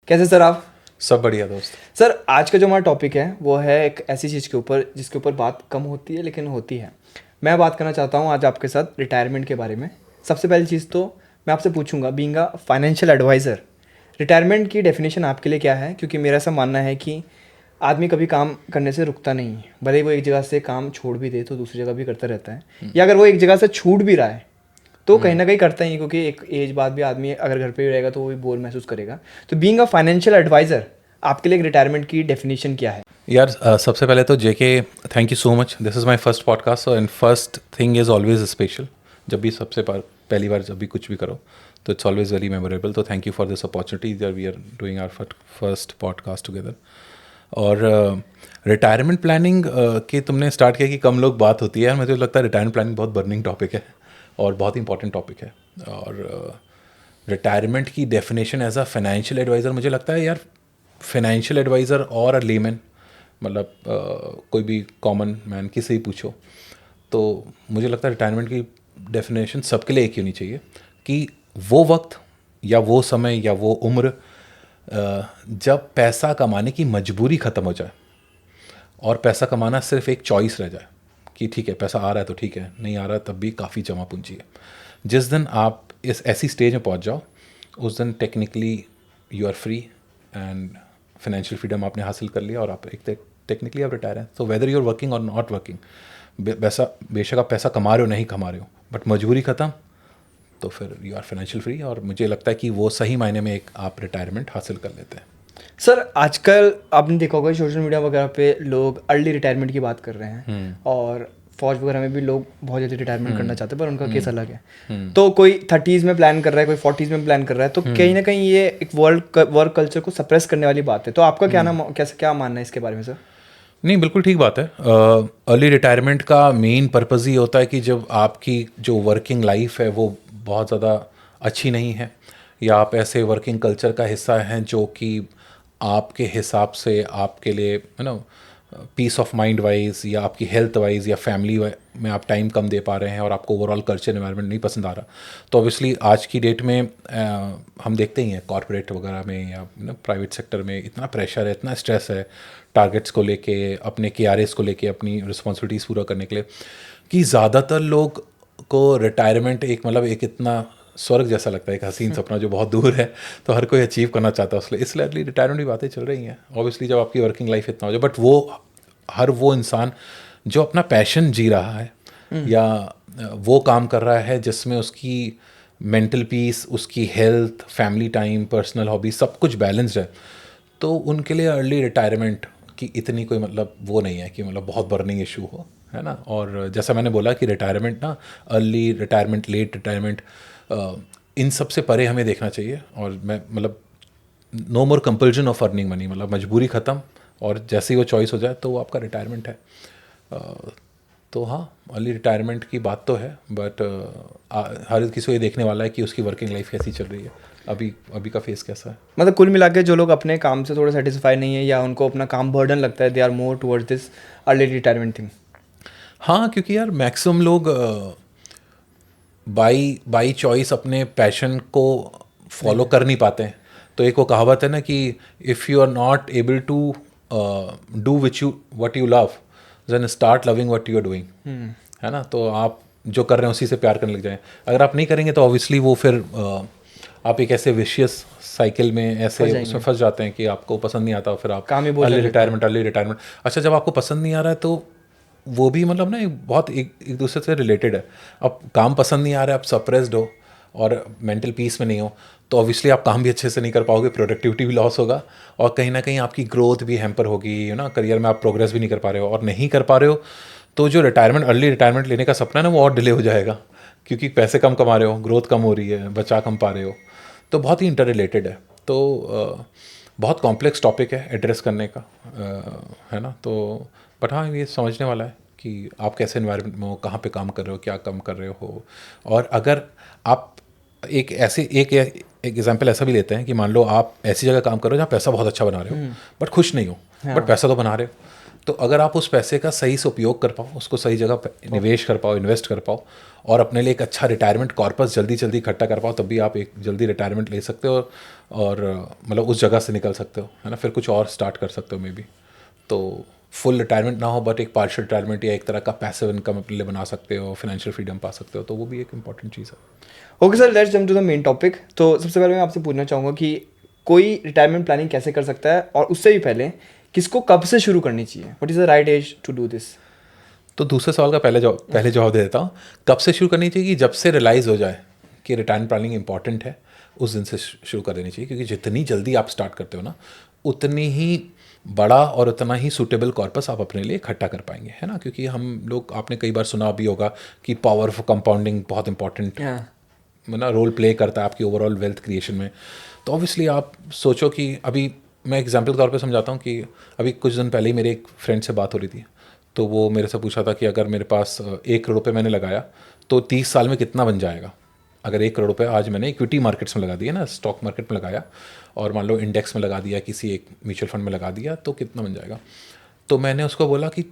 कैसे सर आप? सब बढ़िया दोस्त। सर आज का जो हमारा टॉपिक है वो है एक ऐसी चीज़ के ऊपर जिसके ऊपर बात कम होती है लेकिन होती है। मैं बात करना चाहता हूँ आज आपके साथ रिटायरमेंट के बारे में। सबसे पहली चीज़ तो मैं आपसे पूछूंगा, being a financial adviser, retirement की डेफिनेशन आपके लिए क्या है? क्योंकि मेरा ऐसा मानना है कि आदमी कभी काम करने से रुकता नहीं है, भले ही वो एक जगह से काम छोड़ भी दे तो दूसरी जगह भी करता रहता है, या अगर वो एक जगह से छूट भी रहा है तो कहीं ना कहीं करता ही है, क्योंकि एक एज बाद भी आदमी अगर घर पे ही रहेगा तो वो भी बोर महसूस करेगा। तो बीइंग अ फाइनेंशियल एडवाइज़र, आपके लिए एक रिटायरमेंट की डेफिनेशन क्या है? यार सबसे पहले तो JK, thank you so much. This is my first podcast and first thing is always special. जब भी पहली बार जब भी कुछ भी करो तो इट्स ऑलवेज वेरी मेमोरेबल। तो thank you for this opportunity that we are doing our first podcast together. और रिटायरमेंट प्लानिंग की तुमने स्टार्ट किया कि कम लोग बात होती है, मुझे लगता है रिटायरमेंट प्लानिंग बहुत बर्निंग टॉपिक है और बहुत इंपॉर्टेंट टॉपिक है। और रिटायरमेंट की definition as a financial adviser, मुझे लगता है यार फाइनेंशियल एडवाइज़र और अ लेमैन, मतलब कोई भी कॉमन मैन किसी ही पूछो तो मुझे लगता है रिटायरमेंट की डेफिनेशन सबके लिए एक ही होनी चाहिए कि वो वक्त या वो समय या वो उम्र जब पैसा कमाने की मजबूरी ख़त्म हो जाए और पैसा कमाना सिर्फ एक चॉइस रह जाए कि ठीक है पैसा आ रहा है तो ठीक है, नहीं आ रहा है तब भी काफ़ी जमा पूंजी है। जिस दिन आप इस ऐसी स्टेज में पहुंच जाओ उस दिन technically you are free and financial freedom आपने हासिल कर लिया और आप एक टेक्निकली आप रिटायर हैं। तो वेदर यू आर वर्किंग और नॉट वर्किंग, बेशक आप पैसा कमा रहे हो नहीं कमा रहे हो, बट मजबूरी ख़त्म तो फिर यू आर फाइनेंशियल फ्री। और मुझे लगता है कि वो सही मायने में एक आप रिटायरमेंट हासिल कर लेते हैं। सर आजकल आपने देखा होगा सोशल मीडिया वगैरह पे लोग अर्ली रिटायरमेंट की बात कर रहे हैं, और फौज वगैरह में भी लोग बहुत जल्दी रिटायरमेंट करना चाहते हैं, पर उनका केस अलग है। तो कोई 30s में प्लान कर रहा है, कोई 40s में प्लान कर रहा है, तो कहीं ना कहीं ये एक वर्क कल्चर को सप्रेस करने वाली बात है। तो आपका क्या मानना है इसके बारे में सर? नहीं, बिल्कुल ठीक बात है। अर्ली रिटायरमेंट का मेन पर्पज़ ही होता है कि जब आपकी जो वर्किंग लाइफ है वो बहुत ज़्यादा अच्छी नहीं है या आप ऐसे वर्किंग कल्चर का हिस्सा हैं जो कि आपके हिसाब से आपके लिए you know peace of mind wise या आपकी हेल्थ वाइज या फैमिली में आप टाइम कम दे पा रहे हैं और आपको ओवरऑल कल्चर एनवायरनमेंट नहीं पसंद आ रहा, तो ऑब्वियसली आज की डेट में हम देखते ही हैं कॉर्पोरेट वगैरह में या प्राइवेट सेक्टर में इतना प्रेशर है, इतना स्ट्रेस है टारगेट्स को लेके, अपने KRAs को लेके, अपनी रिस्पॉन्सिबिलिटीज़ पूरा करने के लिए, कि ज़्यादातर लोग को रिटायरमेंट एक एक इतना स्वर्ग जैसा लगता है, एक हसीन सपना जो बहुत दूर है, तो हर कोई अचीव करना चाहता है इसलिए अर्ली रिटायरमेंट की बातें चल रही हैं। ऑब्वियसली जब आपकी वर्किंग लाइफ इतना हो जाए, बट वो इंसान जो अपना पैशन जी रहा है या वो काम कर रहा है जिसमें उसकी मेंटल पीस, उसकी health, family time, personal hobby सब कुछ बैलेंस्ड है, तो उनके लिए अर्ली रिटायरमेंट की इतनी कोई वो नहीं है कि बहुत बर्निंग इशू हो, है ना। और जैसा मैंने बोला कि रिटायरमेंट ना, अर्ली रिटायरमेंट, लेट रिटायरमेंट, इन सब से परे हमें देखना चाहिए। और मैं no more compulsion of earning money, मजबूरी ख़त्म और जैसे ही वो चॉइस हो जाए तो वो आपका रिटायरमेंट है। तो हाँ, अर्ली रिटायरमेंट की बात तो है, बट हर किसी को ये देखने वाला है कि उसकी वर्किंग लाइफ कैसी चल रही है, अभी का फेस कैसा है। मतलब कुल मिला के जो लोग अपने काम से थोड़े सेटिस्फाई नहीं है या उनको अपना काम बर्डन लगता है, they are more towards this early retirement thing. हाँ, क्योंकि यार मैक्सिमम लोग बाई चॉइस अपने पैशन को फॉलो कर नहीं पाते हैं। तो एक वो कहावत है ना कि if you are not able to do what you love, then start loving what you are doing, है ना। तो आप जो कर रहे हैं उसी से प्यार करने लग जाएं। अगर आप नहीं करेंगे तो ऑब्वियसली वो फिर आप एक ऐसे विशियस साइकिल में ऐसे उसमें फंस जाते हैं कि आपको पसंद नहीं आता, फिर आप काम ही बोझ अर्ली रिटायरमेंट। अच्छा, जब आपको पसंद नहीं आ रहा है तो वो भी ना एक दूसरे से रिलेटेड है। अब काम पसंद नहीं आ रहा है, आप सप्रेस्ड हो और मेंटल पीस में नहीं हो, तो ऑब्वियसली आप काम भी अच्छे से नहीं कर पाओगे, प्रोडक्टिविटी भी लॉस होगा और कहीं ना कहीं आपकी ग्रोथ भी हैम्पर होगी, करियर में आप प्रोग्रेस भी नहीं कर पा रहे हो, और नहीं कर पा रहे हो तो जो अर्ली रिटायरमेंट लेने का सपना है ना, वो और डिले हो जाएगा, क्योंकि पैसे कम कमा रहे हो, ग्रोथ कम हो रही है, बचा कम पा रहे हो, तो बहुत ही इंटर रिलेटेड है। तो बहुत कॉम्प्लेक्स टॉपिक है एड्रेस करने का, है ना। तो बट हाँ, ये समझने वाला है कि आप कैसे एनवायरनमेंट में हो, कहाँ पे काम कर रहे हो, क्या काम कर रहे हो। और अगर आप एक एग्जांपल ऐसा भी लेते हैं कि मान लो आप ऐसी जगह काम कर रहे हो जहाँ पैसा बहुत अच्छा बना रहे हो, बट खुश नहीं हो, बट पैसा तो बना रहे हो, तो अगर आप उस पैसे का सही से उपयोग कर पाओ, उसको सही जगह पे निवेश कर पाओ, इन्वेस्ट कर पाओ, और अपने लिए एक अच्छा रिटायरमेंट कॉर्पस जल्दी जल्दी इकट्ठा कर पाओ, तब भी आप एक जल्दी रिटायरमेंट ले सकते हो और मतलब उस जगह से निकल सकते हो, है ना। फिर कुछ और स्टार्ट कर सकते हो मे बी। तो फुल रिटायरमेंट ना हो बट एक पार्शियल रिटायरमेंट या एक तरह का पैसिव इनकम अपने लिए बना सकते हो, फाइनेंशियल फ्रीडम पा सकते हो, तो वो भी एक इंपॉर्टेंट चीज़ है। Okay sir, let's jump to the main topic. तो सबसे पहले मैं आपसे पूछना चाहूँगा कि कोई रिटायरमेंट प्लानिंग कैसे कर सकता है, और उससे भी पहले किसको कब से शुरू करनी चाहिए, what is the right age to do this? तो दूसरे सवाल का पहले जवाब दे देता हूँ। कब से शुरू करनी चाहिए? कि जब से रियलाइज़ हो जाए कि रिटायरमेंट प्लानिंग इंपॉर्टेंट है, उस दिन से शुरू कर देनी चाहिए, क्योंकि जितनी जल्दी आप स्टार्ट करते हो ना, उतनी ही बड़ा और उतना ही सूटेबल कॉर्पस आप अपने लिए इकट्ठा कर पाएंगे, है ना। क्योंकि हम लोग, आपने कई बार सुना भी होगा कि पावर ऑफ कंपाउंडिंग बहुत इंपॉर्टेंट मतलब रोल प्ले करता है आपकी ओवरऑल वेल्थ क्रिएशन में। तो ऑब्वियसली आप सोचो कि अभी मैं एग्जाम्पल के तौर पे समझाता हूँ कि अभी कुछ दिन पहले ही मेरे एक फ्रेंड से बात हो रही थी, तो वो मेरे से पूछा था कि अगर मेरे पास 1 करोड़ रुपये मैंने लगाया तो 30 साल में कितना बन जाएगा। अगर 1 करोड़ रुपये आज मैंने इक्विटी मार्केट्स में लगा दिया ना, स्टॉक मार्केट में लगाया, और मान लो इंडेक्स में लगा दिया, किसी एक म्यूचुअल फंड में लगा दिया, तो कितना बन जाएगा। तो मैंने उसको बोला कि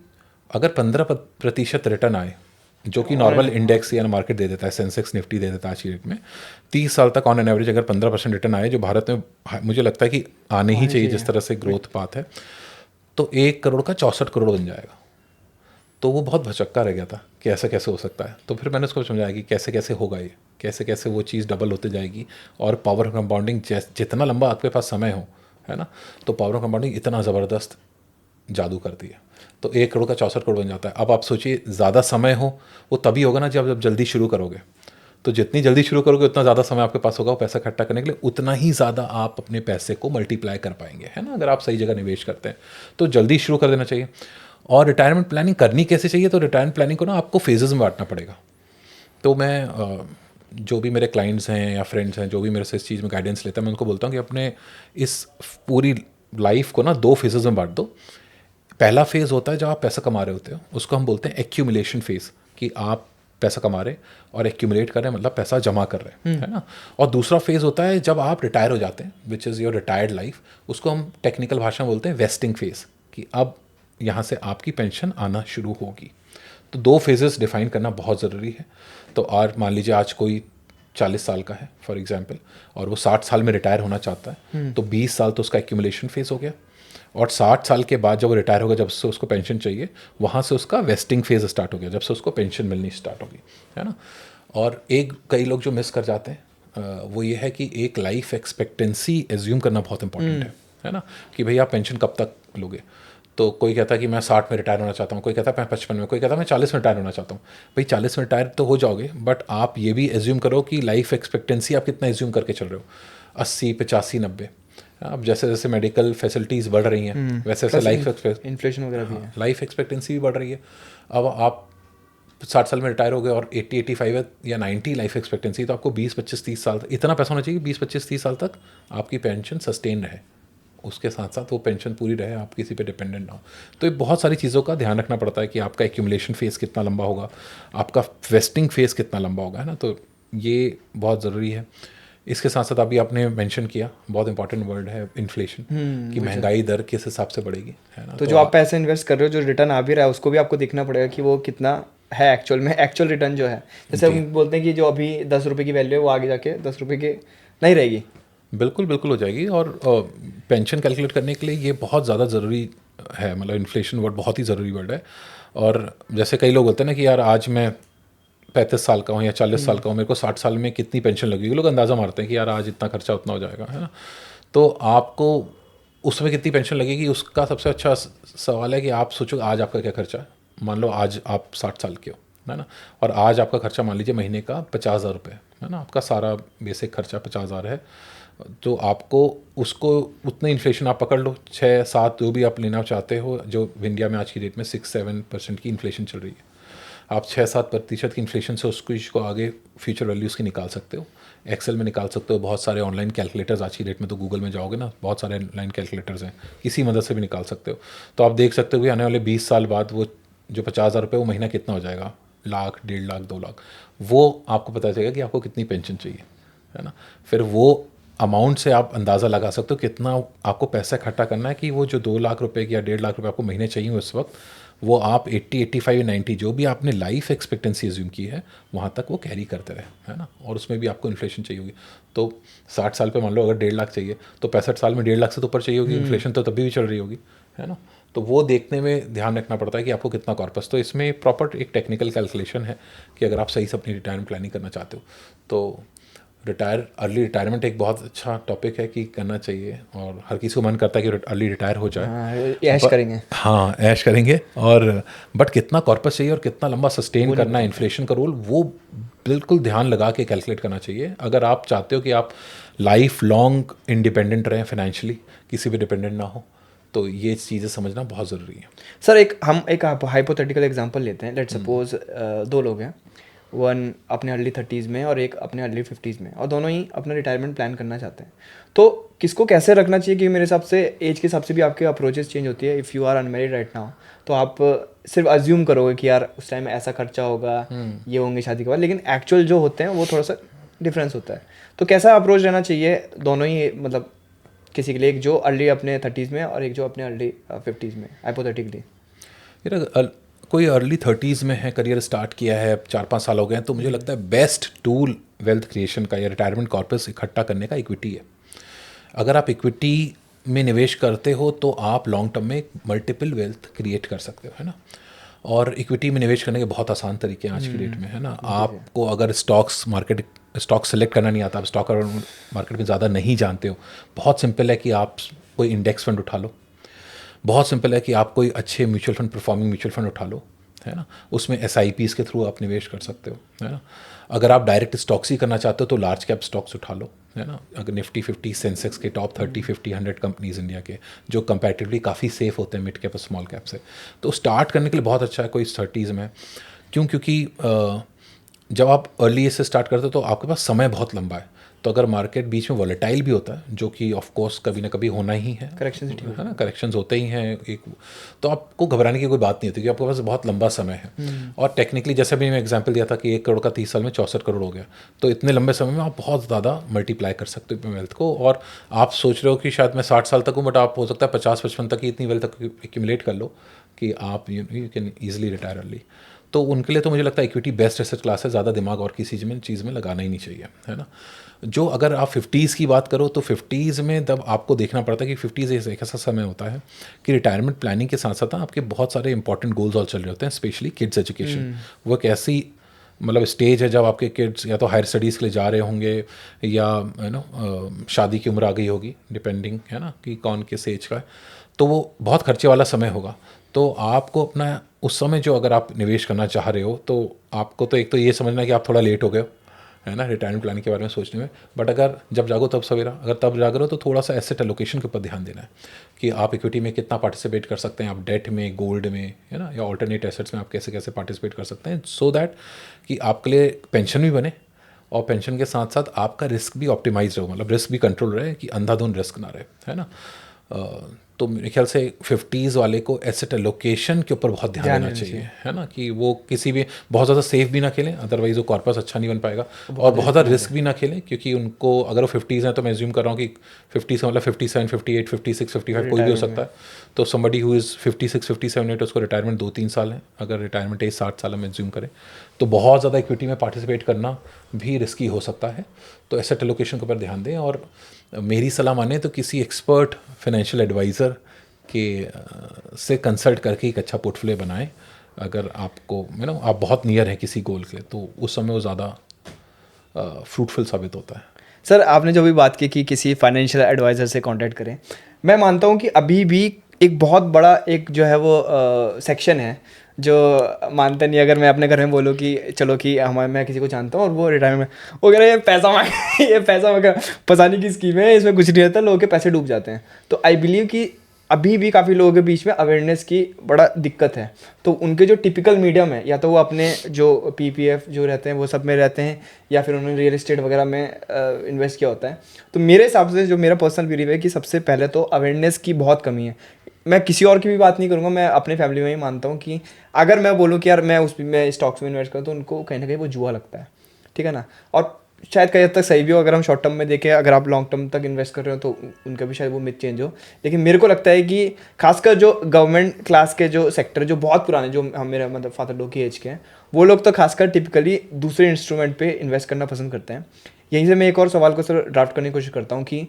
अगर 15% रिटर्न आए, जो कि नॉर्मल इंडेक्स या मार्केट दे देता है, सेंसेक्स निफ्टी दे देता है आज की डेट में, 30 साल तक ऑन एन एवरेज अगर 15% रिटर्न आए, जो भारत में मुझे लगता है कि आने ही चाहिए जिस तरह से ग्रोथ पाथ है, तो 1 करोड़ का 64 करोड़ बन जाएगा। तो वो बहुत भचक्का रह गया था कि ऐसा कैसे हो सकता है। तो फिर मैंने उसको समझाया कि कैसे कैसे होगा ये, कैसे कैसे वो चीज़ डबल होते जाएगी, और पावर कंपाउंडिंग जितना लंबा आपके पास समय हो, है ना, तो पावर कंपाउंडिंग इतना ज़बरदस्त जादू करती है। तो 1 करोड़ का 64 करोड़ बन जाता है। अब आप सोचिए, ज़्यादा समय हो वो तभी होगा ना जब जल्दी शुरू करोगे। तो जितनी जल्दी शुरू करोगे उतना ज़्यादा समय आपके पास होगा वो पैसा इकट्ठा करने के लिए, उतना ही ज़्यादा आप अपने पैसे को मल्टीप्लाई कर पाएंगे, है ना, अगर आप सही जगह निवेश करते हैं। तो जल्दी शुरू कर देना चाहिए। और रिटायरमेंट प्लानिंग करनी कैसे चाहिए? तो रिटायरमेंट प्लानिंग को ना आपको फेजेस में बांटना पड़ेगा। तो मैं जो भी मेरे क्लाइंट्स हैं या फ्रेंड्स हैं, जो भी मेरे से इस चीज़ में गाइडेंस लेता है, मैं उनको बोलता हूँ कि अपने इस पूरी लाइफ को ना 2 फेजेस में बांट दो। पहला फेज़ होता है जब आप पैसा कमा रहे होते हो, उसको हम बोलते हैं एक्यूमुलेशन फेज़, कि आप पैसा कमा रहे और एक्यूमुलेट कर रहे हैं, मतलब पैसा जमा कर रहे हैं, है ना। और दूसरा फेज़ होता है जब आप रिटायर हो जाते हैं, which is your retired life, उसको हम टेक्निकल भाषा में बोलते हैं वेस्टिंग फेज़, कि अब यहाँ से आपकी पेंशन आना शुरू होगी। तो 2 फेजेस डिफाइन करना बहुत ज़रूरी है। तो आज मान लीजिए आज कोई 40 साल का है फॉर एग्जांपल, और वो 60 साल में रिटायर होना चाहता है, तो 20 साल तो उसका एक्यूमुलेशन फेज़ हो गया, और 60 साल के बाद जब वो रिटायर होगा, जब से उसको पेंशन चाहिए, वहाँ से उसका वेस्टिंग फेज़ स्टार्ट हो गया, जब से उसको पेंशन मिलनी स्टार्ट होगी, है ना। और एक कई लोग जो मिस कर जाते हैं वो ये है कि एक लाइफ एक्सपेक्टेंसी एज्यूम करना बहुत इंपॉर्टेंट है ना, कि भाई आप पेंशन कब तक लोगे। तो कोई कहता है कि मैं 60 में रिटायर होना चाहता हूँ, कोई कहता है मैं 55 में, कोई कहता है मैं 40 में रिटायर होना चाहता हूँ। भाई 40 में रिटायर तो हो जाओगे, बट आप ये भी एज्यूम करो कि लाइफ एक्सपेक्टेंसी आप कितना एज्यूम करके चल रहे हो, 80, 85, 90। अब जैसे जैसे मेडिकल फैसिलिटीज़ बढ़ रही हैं, वैसे वैसे इन्फ्लेशन वगैरह भी है, लाइफ एक्सपेक्टेंसी भी बढ़ रही है। अब आप 60 साल में रिटायर हो गए और 80, 85 या 90 लाइफ एक्सपेक्टेंसी, तो आपको 20, 25, 30 साल इतना पैसा होना चाहिए, 20, 25, 30 साल तक आपकी पेंशन सस्टेन रहे, उसके साथ साथ वो पेंशन पूरी रहे, आप किसी पे डिपेंडेंट ना हो। तो ये बहुत सारी चीज़ों का ध्यान रखना पड़ता है कि आपका एक्यूमुलेशन फेज़ कितना लंबा होगा, आपका वेस्टिंग फेज़ कितना लंबा होगा, है ना। तो ये बहुत ज़रूरी है। इसके साथ साथ अभी आपने मेंशन किया, बहुत इंपॉर्टेंट वर्ड है इन्फ्लेशन, कि महंगाई दर किस हिसाब से बढ़ेगी, है ना। तो जो आप पैसे इन्वेस्ट कर रहे हो, जो रिटर्न आ भी रहा है, उसको भी आपको देखना पड़ेगा कि वो कितना है एक्चुअल में, एक्चुअल रिटर्न जो है। जैसे हम बोलते हैं कि जो अभी 10 रुपये की वैल्यू है, वो आगे जाके 10 रुपये की नहीं रहेगी। बिल्कुल बिल्कुल हो जाएगी। और पेंशन कैलकुलेट करने के लिए ये बहुत ज़्यादा ज़रूरी है, मतलब इन्फ्लेशन वर्ड बहुत ही ज़रूरी वर्ड है। और जैसे कई लोग बोलते हैं ना कि यार आज मैं 35 साल का हूँ या 40 साल का हूँ, मेरे को 60 साल में कितनी पेंशन लगेगी, लोग अंदाज़ा मारते हैं कि यार आज इतना खर्चा उतना हो जाएगा, है ना। तो आपको उसमें कितनी पेंशन लगेगी, उसका सबसे अच्छा सवाल है कि आप सोचो आज आपका क्या खर्चा है। मान लो आज आप 60 साल के हो, है ना, और आज आपका खर्चा मान लीजिए महीने का 50,000 रुपये, है ना, आपका सारा बेसिक खर्चा 50,000 है। तो आपको उसको उतने इन्फ्लेशन आप पकड़ लो, 6-7 जो भी आप लेना चाहते हो, जो इंडिया में आज की डेट में 6-7% की इन्फ्लेशन चल रही है, आप 6-7% की इन्फ्लेशन से उसको इसको आगे फ्यूचर वैल्यूज़ की निकाल सकते हो, एक्सेल में निकाल सकते हो। बहुत सारे ऑनलाइन कैलकुलेटर्स आज की डेट में, तो गूगल में जाओगे ना, बहुत सारे ऑनलाइन कैलकुलेटर्स हैं, किसी मदद से भी निकाल सकते हो। तो आप देख सकते हो कि आने वाले 20 साल बाद वो जो 50,000 रुपये वो महीना कितना हो जाएगा, लाख, 1.5 लाख, 2 लाख, वो आपको पता चलेगा कि आपको कितनी पेंशन चाहिए, है ना। फिर वो अमाउंट से आप अंदाज़ा लगा सकते हो कितना आपको पैसा इकट्ठा करना है कि वो जो 2 लाख रुपए या 1.5 लाख रुपए आपको महीने चाहिए उस वक्त, वो आप 80, 85 या 90 जो भी आपने लाइफ एक्सपेक्टेंसी एज्यूम की है वहाँ तक वो कैरी करते रहे, है ना। और उसमें भी आपको इन्फ्लेशन चाहिए होगी, तो 60 साल पे मान लो अगर 1.5 लाख चाहिए तो 65 साल में 1.5 लाख से तो ऊपर चाहिए होगी, इन्फ्लेशन तो तभी भी चल रही होगी, है ना। तो वो देखने में ध्यान रखना पड़ता है कि आपको कितना कॉर्पस, तो इसमें प्रॉपर एक टेक्निकल कैलकुलेशन है कि अगर आप सही से अपनी रिटायरमेंट प्लानिंग करना चाहते हो तो अर्ली रिटायरमेंट एक बहुत अच्छा टॉपिक है कि करना चाहिए, और हर किसी को मन करता है कि अर्ली रिटायर हो जाए। हाँ, ऐश करेंगे। हाँ, ऐश करेंगे, और बट कितना कॉर्पस चाहिए और कितना लंबा सस्टेन करना है, इन्फ्लेशन का रोल, वो बिल्कुल ध्यान लगा के कैलकुलेट करना चाहिए अगर आप चाहते हो कि आप लाइफ लॉन्ग इंडिपेंडेंट रहें फाइनेंशियली, किसी भी डिपेंडेंट ना हो, तो ये चीज़ें समझना बहुत ज़रूरी है। सर हम एक हाइपोथेटिकल एग्जांपल लेते हैं। लेट सपोज 2 लोग हैं, वन अपने अर्ली 30s में और एक अपने अर्ली 50s में, और दोनों ही अपना रिटायरमेंट प्लान करना चाहते हैं। तो किसको कैसे रखना चाहिए? कि मेरे हिसाब से एज के हिसाब से भी आपके अप्रोचेस चेंज होती है। If you are unmarried right now तो आप सिर्फ अज्यूम करोगे कि यार उस टाइम ऐसा खर्चा होगा, ये होंगे शादी के बाद, लेकिन एक्चुअल जो होते हैं वो थोड़ा सा डिफरेंस होता है। तो कैसा अप्रोच रहना चाहिए दोनों ही, मतलब किसी के लिए, एक जो अर्ली अपने 30s में और एक जो अपने अर्ली 50s में, हाइपोथेटिकली? कोई अर्ली 30s में है, करियर स्टार्ट किया है, 4-5 साल हो गए हैं, तो मुझे लगता है बेस्ट टूल वेल्थ क्रिएशन का या रिटायरमेंट कॉर्पस इकट्ठा करने का इक्विटी है। अगर आप इक्विटी में निवेश करते हो तो आप लॉन्ग टर्म में मल्टीपल वेल्थ क्रिएट कर सकते हो, है ना। और इक्विटी में निवेश करने के बहुत आसान तरीके हैं आज की डेट में, है ना। आपको अगर स्टॉक सेलेक्ट करना नहीं आता, आप स्टॉक मार्केट में ज़्यादा नहीं जानते हो, बहुत सिंपल है कि आप कोई इंडेक्स फंड उठा लो, बहुत सिंपल है कि आप कोई अच्छे mutual fund, performing mutual fund उठा लो, है ना। उसमें SIPs के थ्रू आप निवेश कर सकते हो, है ना। अगर आप डायरेक्ट स्टॉक्स ही करना चाहते हो तो लार्ज कैप स्टॉक्स उठा लो, है ना। अगर निफ्टी 50 सेंसेक्स के टॉप 30, 50, 100 कंपनीज इंडिया के जो कंपैरेटिवली काफ़ी सेफ होते हैं मिड कैप और स्मॉल कैप से, तो स्टार्ट करने के लिए बहुत अच्छा है कोई 30s में। क्योंकि जब आप अर्ली एज से स्टार्ट करते हो तो आपके पास समय बहुत लंबा है, तो अगर मार्केट बीच में वॉलेटाइल भी होता है, जो कि ऑफ कोर्स कभी ना कभी होना ही है, करेक्शन है ना, करेक्शंस होते ही हैं एक, तो आपको घबराने की कोई बात नहीं होती क्योंकि आपके पास बहुत लंबा समय है। और टेक्निकली जैसे भी मैं एग्जांपल दिया था कि 1 करोड़ का 30 साल में 64 करोड़ हो गया, तो इतने लंबे समय में आप बहुत ज़्यादा मल्टीप्लाई कर सकते हो अपने वेल्थ को। और आप सोच रहे हो कि शायद मैं 60 साल तक हूँ, बट आप हो सकता है 50-55 तक ही इतनी वेल्थ एक्यूमुलेट कर लो कि आप you can easily retire early. तो उनके लिए तो मुझे लगता है इक्विटी बेस्ट एसेट क्लास है, ज़्यादा दिमाग और किसी चीज़ में लगाना ही नहीं चाहिए, है ना। जो अगर आप 50s की बात करो तो 50s में तब आपको देखना पड़ता है कि 50s एक ऐसा समय होता है कि रिटायरमेंट प्लानिंग के साथ साथ आपके बहुत सारे इंपॉर्टेंट गोल्स और चल रहे होते हैं, स्पेशली किड्स एजुकेशन। वो एक ऐसी मतलब स्टेज है जब आपके किड्स या तो हायर स्टडीज़ के लिए जा रहे होंगे या यू नो शादी की उम्र आ गई होगी, डिपेंडिंग, है ना, कि कौन किस एज का है, तो वो बहुत खर्चे वाला समय होगा। तो आपको अपना उस समय जो अगर आप निवेश करना चाह रहे हो तो आपको तो एक तो ये समझना है कि आप थोड़ा लेट हो गए हो, है ना, रिटायरमेंट प्लानिंग के बारे में सोचने में। बट अगर जब जागो तब सवेरा, अगर तब जाग रहे हो तो थोड़ा सा एसेट एलोकेशन के ऊपर ध्यान देना है कि आप इक्विटी में कितना पार्टिसिपेट कर सकते हैं, आप डेट में, गोल्ड में, है ना, या ऑल्टरनेट एसेट्स में आप कैसे कैसे पार्टिसिपेट कर सकते हैं, सो दैट कि आपके लिए पेंशन भी बने और पेंशन के साथ साथ आपका रिस्क भी ऑप्टिमाइज रहे, मतलब रिस्क भी कंट्रोल रहे कि अंधाधुंध रिस्क ना रहे, है ना। तो मेरे ख्याल से 50s वाले को एसेट एलोकेशन के ऊपर बहुत ध्यान देना चाहिए, है ना, कि वो किसी भी बहुत ज़्यादा सेफ भी ना खेलें, अदरवाइज वो कॉर्पस अच्छा नहीं बन पाएगा, और बहुत ज़्यादा रिस्क भी ना खेलें, क्योंकि उनको अगर वो 50s हैं तो मैं एज्यूम कर रहा हूँ कि 50 का मतलब 57, 58, 56, 55 कोई भी हो सकता है। तो समबडी हु इज़ 56, 57, 8 उसको रिटायरमेंट 2-3 साल है, अगर रिटायरमेंट एज 60 साल में एज्यूम करें तो बहुत ज़्यादा इक्विटी में पार्टिसिपेट करना भी रिस्की हो सकता है। तो एसेट एलोकेशन के ऊपर ध्यान दें, और मेरी सलाह माने तो किसी एक्सपर्ट फाइनेंशियल एडवाइज़र के से कंसल्ट करके एक अच्छा पोर्टफोलियो बनाएं। अगर आपको आप बहुत नियर हैं किसी गोल के, तो उस समय वो ज़्यादा फ्रूटफुल साबित होता है। सर आपने जो भी बात की कि किसी फाइनेंशियल एडवाइज़र से कांटेक्ट करें, मैं मानता हूँ कि अभी भी एक बहुत बड़ा एक जो है वो सेक्शन है जो मानते नहीं। अगर मैं अपने घर में बोलूँ कि चलो कि मैं किसी को जानता हूँ और वो रिटायरमेंट, वो कह रहे हैं ये पैसा मांग ये पैसा मांग फंसाने की स्कीम है, इसमें कुछ नहीं रहता, लोगों के पैसे डूब जाते हैं। तो आई बिलीव कि अभी भी काफ़ी लोगों के बीच में अवेयरनेस की बड़ा दिक्कत है। तो उनके जो टिपिकल मीडियम है, या तो वो अपने जो PPF जो रहते हैं वो सब में रहते हैं, या फिर उन्होंने रियल एस्टेट वगैरह में इन्वेस्ट किया होता है। तो मेरे हिसाब से जो मेरा पर्सनल बिलीव है कि सबसे पहले तो अवेयरनेस की बहुत कमी है। मैं किसी और की भी बात नहीं करूँगा, मैं अपने फैमिली में ही मानता हूँ कि अगर मैं बोलूँ कि यार मैं स्टॉक्स में इन्वेस्ट करूँ तो उनको कहीं ना कहीं वो जुआ लगता है, ठीक है ना। और शायद कई हद तक सही भी हो अगर हम शॉर्ट टर्म में देखें, अगर आप लॉन्ग टर्म तक इन्वेस्ट कर रहे हो तो उनका भी शायद वो मिथ चेंज हो। लेकिन मेरे को लगता है कि खासकर जो गवर्नमेंट क्लास के जो सेक्टर जो बहुत पुराने, जो हम मेरा मतलब फादर लोग की एज के हैं, वो लोग तो खासकर टिपिकली दूसरे इंस्ट्रूमेंट पे इन्वेस्ट करना पसंद करते हैं। यहीं से मैं एक और सवाल को सर ड्राफ्ट करने की कोशिश करता हूँ कि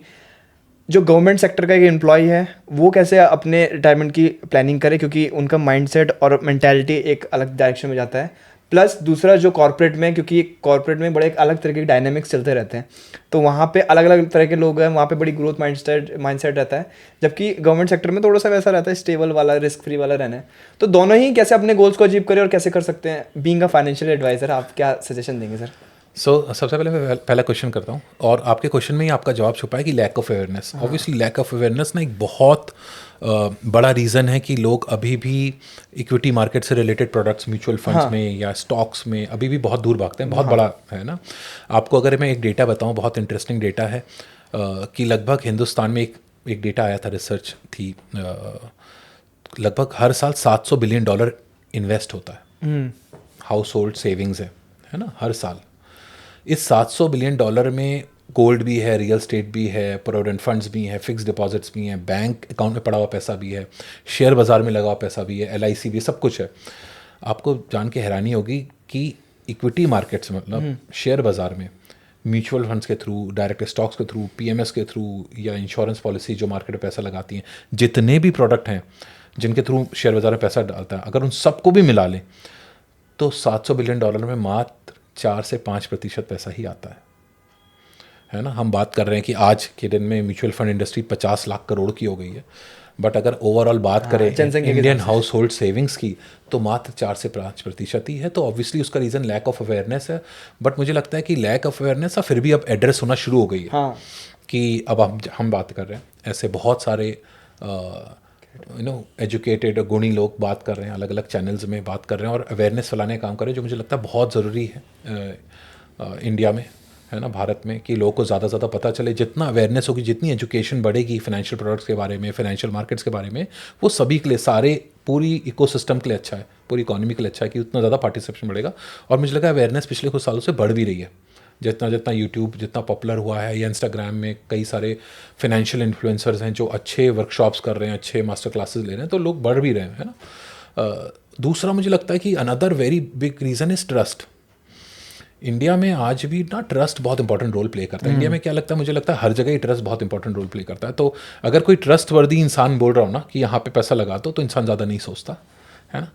जो गवर्नमेंट सेक्टर का एक एम्प्लॉय है वो कैसे अपने रिटायरमेंट की प्लानिंग करे, क्योंकि उनका माइंडसेट और मेंटालिटी एक अलग डायरेक्शन में जाता है। प्लस दूसरा जो कॉर्पोरेट में, क्योंकि कॉर्पोरेट में बड़े एक अलग तरह के डायनामिक्स चलते रहते हैं, तो वहाँ पे अलग अलग तरह के लोग हैं, वहाँ पे बड़ी ग्रोथ माइंडसेट रहता है। जबकि गवर्नमेंट सेक्टर में थोड़ा सा वैसा रहता है, स्टेबल वाला, रिस्क फ्री वाला रहना है। तो दोनों ही कैसे अपने गोल्स को अचीव करें और कैसे कर सकते हैं? बीइंग अ फाइनेंशियल एडवाइजर आप क्या सजेशन देंगे सर? सबसे पहले मैं पहला क्वेश्चन करता हूँ, और आपके क्वेश्चन में ही आपका जवाब छुपा है कि lack of awareness. Obviously lack of awareness ना एक बहुत बड़ा रीज़न है कि लोग अभी भी इक्विटी मार्केट से रिलेटेड प्रोडक्ट्स, म्यूचुअल फंड्स में या स्टॉक्स में अभी भी बहुत दूर भागते हैं। बहुत बड़ा है ना। आपको अगर मैं एक डेटा बताऊँ, बहुत इंटरेस्टिंग डेटा है कि लगभग हिंदुस्तान में एक डेटा आया था, रिसर्च थी, लगभग हर साल $700 बिलियन इन्वेस्ट होता है, हाउस होल्ड सेविंग्स है ना, हर साल। इस $700 बिलियन में गोल्ड भी है, रियल स्टेट भी है, प्रोविडेंट फंड्स भी हैं, फिक्स डिपॉजिट्स भी हैं, बैंक अकाउंट में पड़ा हुआ पैसा भी है, शेयर बाज़ार में लगा हुआ पैसा भी है, LIC भी, सब कुछ है। आपको जान के हैरानी होगी कि इक्विटी मार्केट्स में, मतलब शेयर बाज़ार में, म्यूचुअल फंड्स के थ्रू, डायरेक्ट स्टॉक्स के थ्रू, PMS के थ्रू, या इंश्योरेंस पॉलिसी जो मार्केट में पैसा लगाती हैं, जितने भी प्रोडक्ट हैं जिनके थ्रू शेयर बाज़ार में पैसा डालता है, अगर उन सबको भी मिला लें तो $700 बिलियन में मात्र 4 से 5% पैसा ही आता है ना। हम बात कर रहे हैं कि आज के दिन में mutual fund industry 50 lakh crore की हो गई है, बट अगर ओवरऑल बात करें इंडियन हाउस होल्ड सेविंग्स की तो मात्र 4 से 5% ही है। तो ऑब्वियसली उसका रीज़न लैक ऑफ अवेयरनेस है। बट मुझे लगता है कि लैक ऑफ अवेयरनेस फिर भी अब एड्रेस होना शुरू हो गई है। कि अब हम बात कर रहे हैं, ऐसे बहुत सारे एजुकेटेड गुणी लोग बात कर रहे हैं, अलग अलग चैनल्स में बात कर रहे हैं और अवेयरनेस फैलाने का काम कर रहे हैं, जो मुझे लगता है बहुत ज़रूरी है इंडिया में, है ना, भारत में, कि लोगों को ज़्यादा से ज़्यादा पता चले। जितना अवेयरनेस होगी, जितनी एजुकेशन बढ़ेगी फाइनेंशियल प्रोडक्ट्स के बारे में, फाइनेंशियल मार्केट्स के बारे में, वो सभी के लिए, सारे पूरी इकोसिस्टम के लिए अच्छा है, पूरी इकोनॉमी के लिए अच्छा है कि उतना ज़्यादा पार्टिसिपेशन बढ़ेगा। और मुझे लगा अवेयरनेस पिछले कुछ सालों से बढ़ भी रही है। जितना जितना यूट्यूब जितना पॉपुलर हुआ है, या इंस्टाग्राम में कई सारे फाइनेंशियल इन्फ्लुएंसर्स हैं जो अच्छे वर्कशॉप्स कर रहे हैं, अच्छे मास्टर क्लासेस ले रहे हैं, तो लोग बढ़ भी रहे हैं, है ना। दूसरा मुझे लगता है कि another very big reason is trust. India में आज भी ना ट्रस्ट बहुत इंपॉर्टेंट रोल प्ले करता है। इंडिया में क्या लगता है, मुझे लगता है हर जगह ही ट्रस्ट बहुत इंपॉर्टेंट रोल प्ले करता है। तो अगर कोई ट्रस्ट वर्दी इंसान बोल रहा हो ना कि यहाँ पे पैसा लगा दो, तो इंसान ज़्यादा नहीं सोचता, है ना।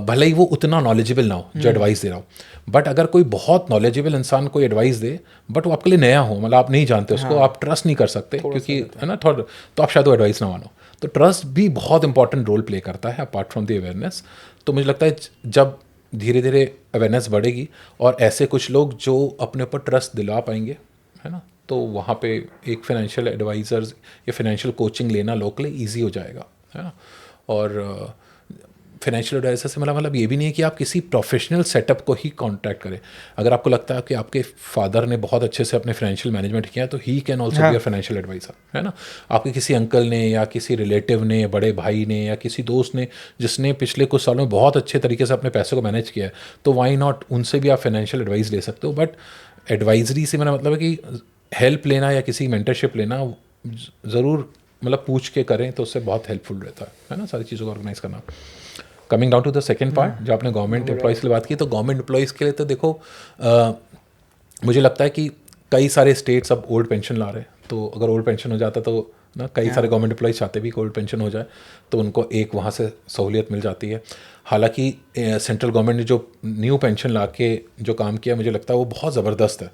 भले ही वो उतना नॉलेजेबल ना हो जो एडवाइस दे रहा हो, बट अगर कोई बहुत नॉलेजेबल इंसान कोई एडवाइस दे, बट वो आपके लिए नया हो, मतलब आप नहीं जानते उसको, आप ट्रस्ट नहीं कर सकते क्योंकि, है ना, थोड़ा, तो आप शायद वो एडवाइस ना मानो। तो ट्रस्ट भी बहुत इंपॉर्टेंट रोल प्ले करता है अपार्ट फ्रॉम द अवेयरनेस। तो मुझे लगता है जब धीरे धीरे अवेयरनेस बढ़ेगी और ऐसे कुछ लोग जो अपने ऊपर ट्रस्ट दिला पाएंगे, है ना, तो वहाँ पे एक फाइनेंशियल एडवाइज़र्स या फाइनेंशियल कोचिंग लेना लोग के लिए ईजी हो जाएगा, है ना। और फाइनेंशियल एडवाइजर से मतलब ये भी नहीं है कि आप किसी प्रोफेशनल सेटअप को ही कांटेक्ट करें। अगर आपको लगता है कि आपके फादर ने बहुत अच्छे से अपने फाइनेंशियल मैनेजमेंट किया, तो he can also be a financial adviser, है ना। आपके किसी अंकल ने या किसी रिलेटिव ने, बड़े भाई ने या किसी दोस्त ने जिसने पिछले कुछ सालों में बहुत अच्छे तरीके से अपने पैसों को मैनेज किया है, तो वाई नॉट, उनसे भी आप फाइनेंशियल एडवाइस ले सकते हो। बट एडवाइजरी से मेरा मतलब है कि हेल्प लेना या किसी मेंटरशिप लेना ज़रूर मतलब पूछ के करें, तो उससे बहुत हेल्पफुल रहता है ना, सारी चीज़ों को ऑर्गेनाइज करना। Coming down to the second part, जो आपने गवर्नमेंट एम्प्लॉयज़ की बात की, तो गवर्नमेंट एम्प्लॉयज़ के लिए तो देखो, मुझे लगता है कि कई सारे स्टेट्स अब ओल्ड पेंशन ला रहे हैं। तो अगर ओल्ड पेंशन हो जाता तो ना, कई सारे गवर्नमेंट एम्प्लॉयज़ चाहते भी कि ओल्ड पेंशन हो जाए, तो उनको एक वहाँ से सहूलियत मिल जाती है। हालांकि सेंट्रल गवर्नमेंट ने जो न्यू पेंशन ला के जो काम किया, मुझे लगता है वो बहुत ज़बरदस्त है।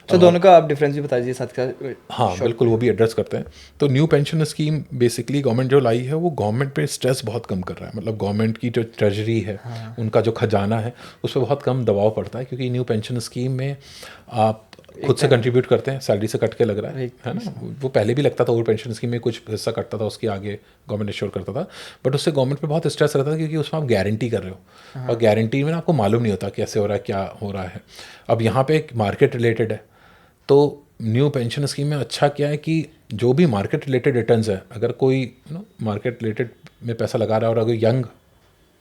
तो दोनों का आप डिफरेंस भी बता दीजिए साथ का। हाँ बिल्कुल, वो भी एड्रेस करते हैं। तो new pension scheme basically government जो लाई है, वो गवर्नमेंट पे स्ट्रेस बहुत कम कर रहा है। मतलब गवर्नमेंट की जो ट्रेजरी है, उनका जो खजाना है, उस पर बहुत कम दबाव पड़ता है, क्योंकि न्यू पेंशन स्कीम में आप खुद से कंट्रीब्यूट करते हैं, सैलरी से कट के लग रहा है ना। वो पहले भी लगता था, ओल्ड पेंशन स्कीम में कुछ हिस्सा कटता था, उसके आगे गवर्नमेंट इंश्योर करता था, बट उससे गवर्नमेंट पे बहुत स्ट्रेस रहता था, क्योंकि उसमें आप गारंटी कर रहे हो, और गारंटी में आपको मालूम नहीं होता कैसे हो रहा है, क्या हो रहा है। अब यहाँ पे एक मार्केट रिलेटेड है, तो न्यू पेंशन स्कीम में अच्छा क्या है कि जो भी मार्केट रिलेटेड रिटर्न्स है, अगर कोई मार्केट रिलेटेड में पैसा लगा रहा है और अगर यंग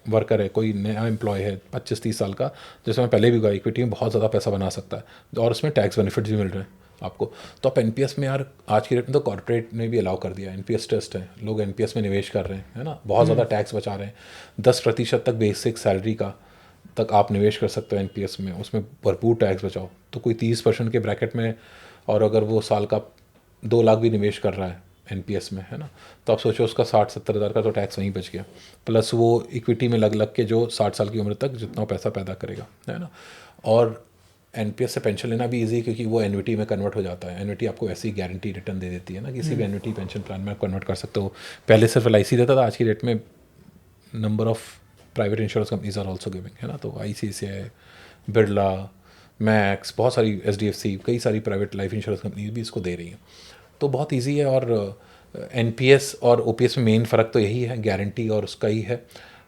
वर्कर है, कोई नया एम्प्लॉय है 25-30 साल का, जैसे मैं पहले भी कहा, इक्विटी में बहुत ज़्यादा पैसा बना सकता है और उसमें टैक्स बेनिफिट्स भी मिल रहे हैं आपको। तो आप एनपीएस में यार आज की डेट में तो कॉर्पोरेट ने भी अलाउ कर दिया, एनपीएस टेस्ट है, लोग एनपीएस में निवेश कर रहे हैं, है ना, बहुत ज़्यादा टैक्स बचा रहे हैं। 10% तक बेसिक सैलरी का तक आप निवेश कर सकते हो एनपीएस में, उसमें भरपूर टैक्स बचाओ। तो कोई 30% के ब्रैकेट में, और अगर वो साल का 2 लाख भी निवेश कर रहा है एनपीएस में, है ना, तो आप सोचो उसका 60-70 हज़ार का तो टैक्स वहीं बच गया, प्लस वो इक्विटी में लग के जो 60 साल की उम्र तक जितना पैसा पैदा करेगा, है ना। और एनपीएस से पेंशन लेना भी इजी, क्योंकि वो एन्युटी में कन्वर्ट हो जाता है। एन्युटी आपको ऐसी गारंटी रिटर्न दे देती है ना, किसी भी एन्युटी पेंशन प्लान में आप कन्वर्ट कर सकते हो। पहले सिर्फ एलआईसी देता था, आज की डेट में number of private insurance companies are also giving, है ना। तो आईसीआईसीआई, बिरला, मैक्स, बहुत सारी एचडीएफसी, कई सारी प्राइवेट लाइफ इंश्योरेंस कंपनीज भी इसको दे रही हैं। तो बहुत ईजी है। और एनपीएस और ओपीएस में मेन फ़र्क तो यही है, गारंटी और उसका ही है।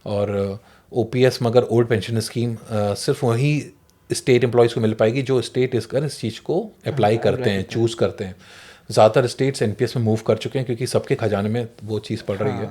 और ओपीएस मगर ओल्ड पेंशन स्कीम सिर्फ वही स्टेट एम्प्लॉयज़ को मिल पाएगी जो स्टेट इस चीज़ को अप्लाई करते हैं, चूज़ करते हैं। ज़्यादातर स्टेट्स एनपीएस में मूव कर चुके हैं क्योंकि सबके खजाने में वो चीज़ पड़ रही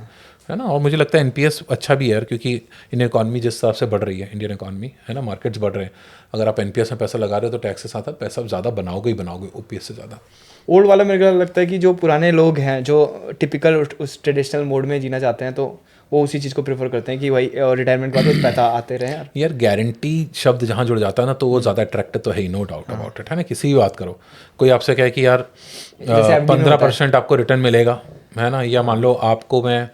है ना। और मुझे लगता है एनपीएस अच्छा भी है यार, क्योंकि इंडियन इकॉनमी जिस हिसाब से बढ़ रही है, इंडियन इकॉनमी, है ना, मार्केट्स बढ़ रहे हैं, अगर आप एनपीएस में पैसा लगा रहे हो तो टैक्स के साथ आप पैसा ज़्यादा बनाओगे ही बनाओगे ओपीएस से ज़्यादा। ओल्ड वाला मेरे को लगता है कि जो पुराने लोग हैं जो टिपिकल उस ट्रेडिशनल मोड में जीना चाहते हैं, तो वो उसी चीज़ को प्रेफर करते हैं कि भाई रिटायरमेंट के बाद तो पैसा आते रहे यार। गारंटी शब्द जहाँ जुड़ जाता है ना, तो वो ज़्यादा अट्रैक्टिव तो है ही, नो डाउट अबाउट इट, है ना। किसी भी बात करो, कोई आपसे कहे कि यार 15% आपको रिटर्न मिलेगा, है ना, या मान लो आपको मैं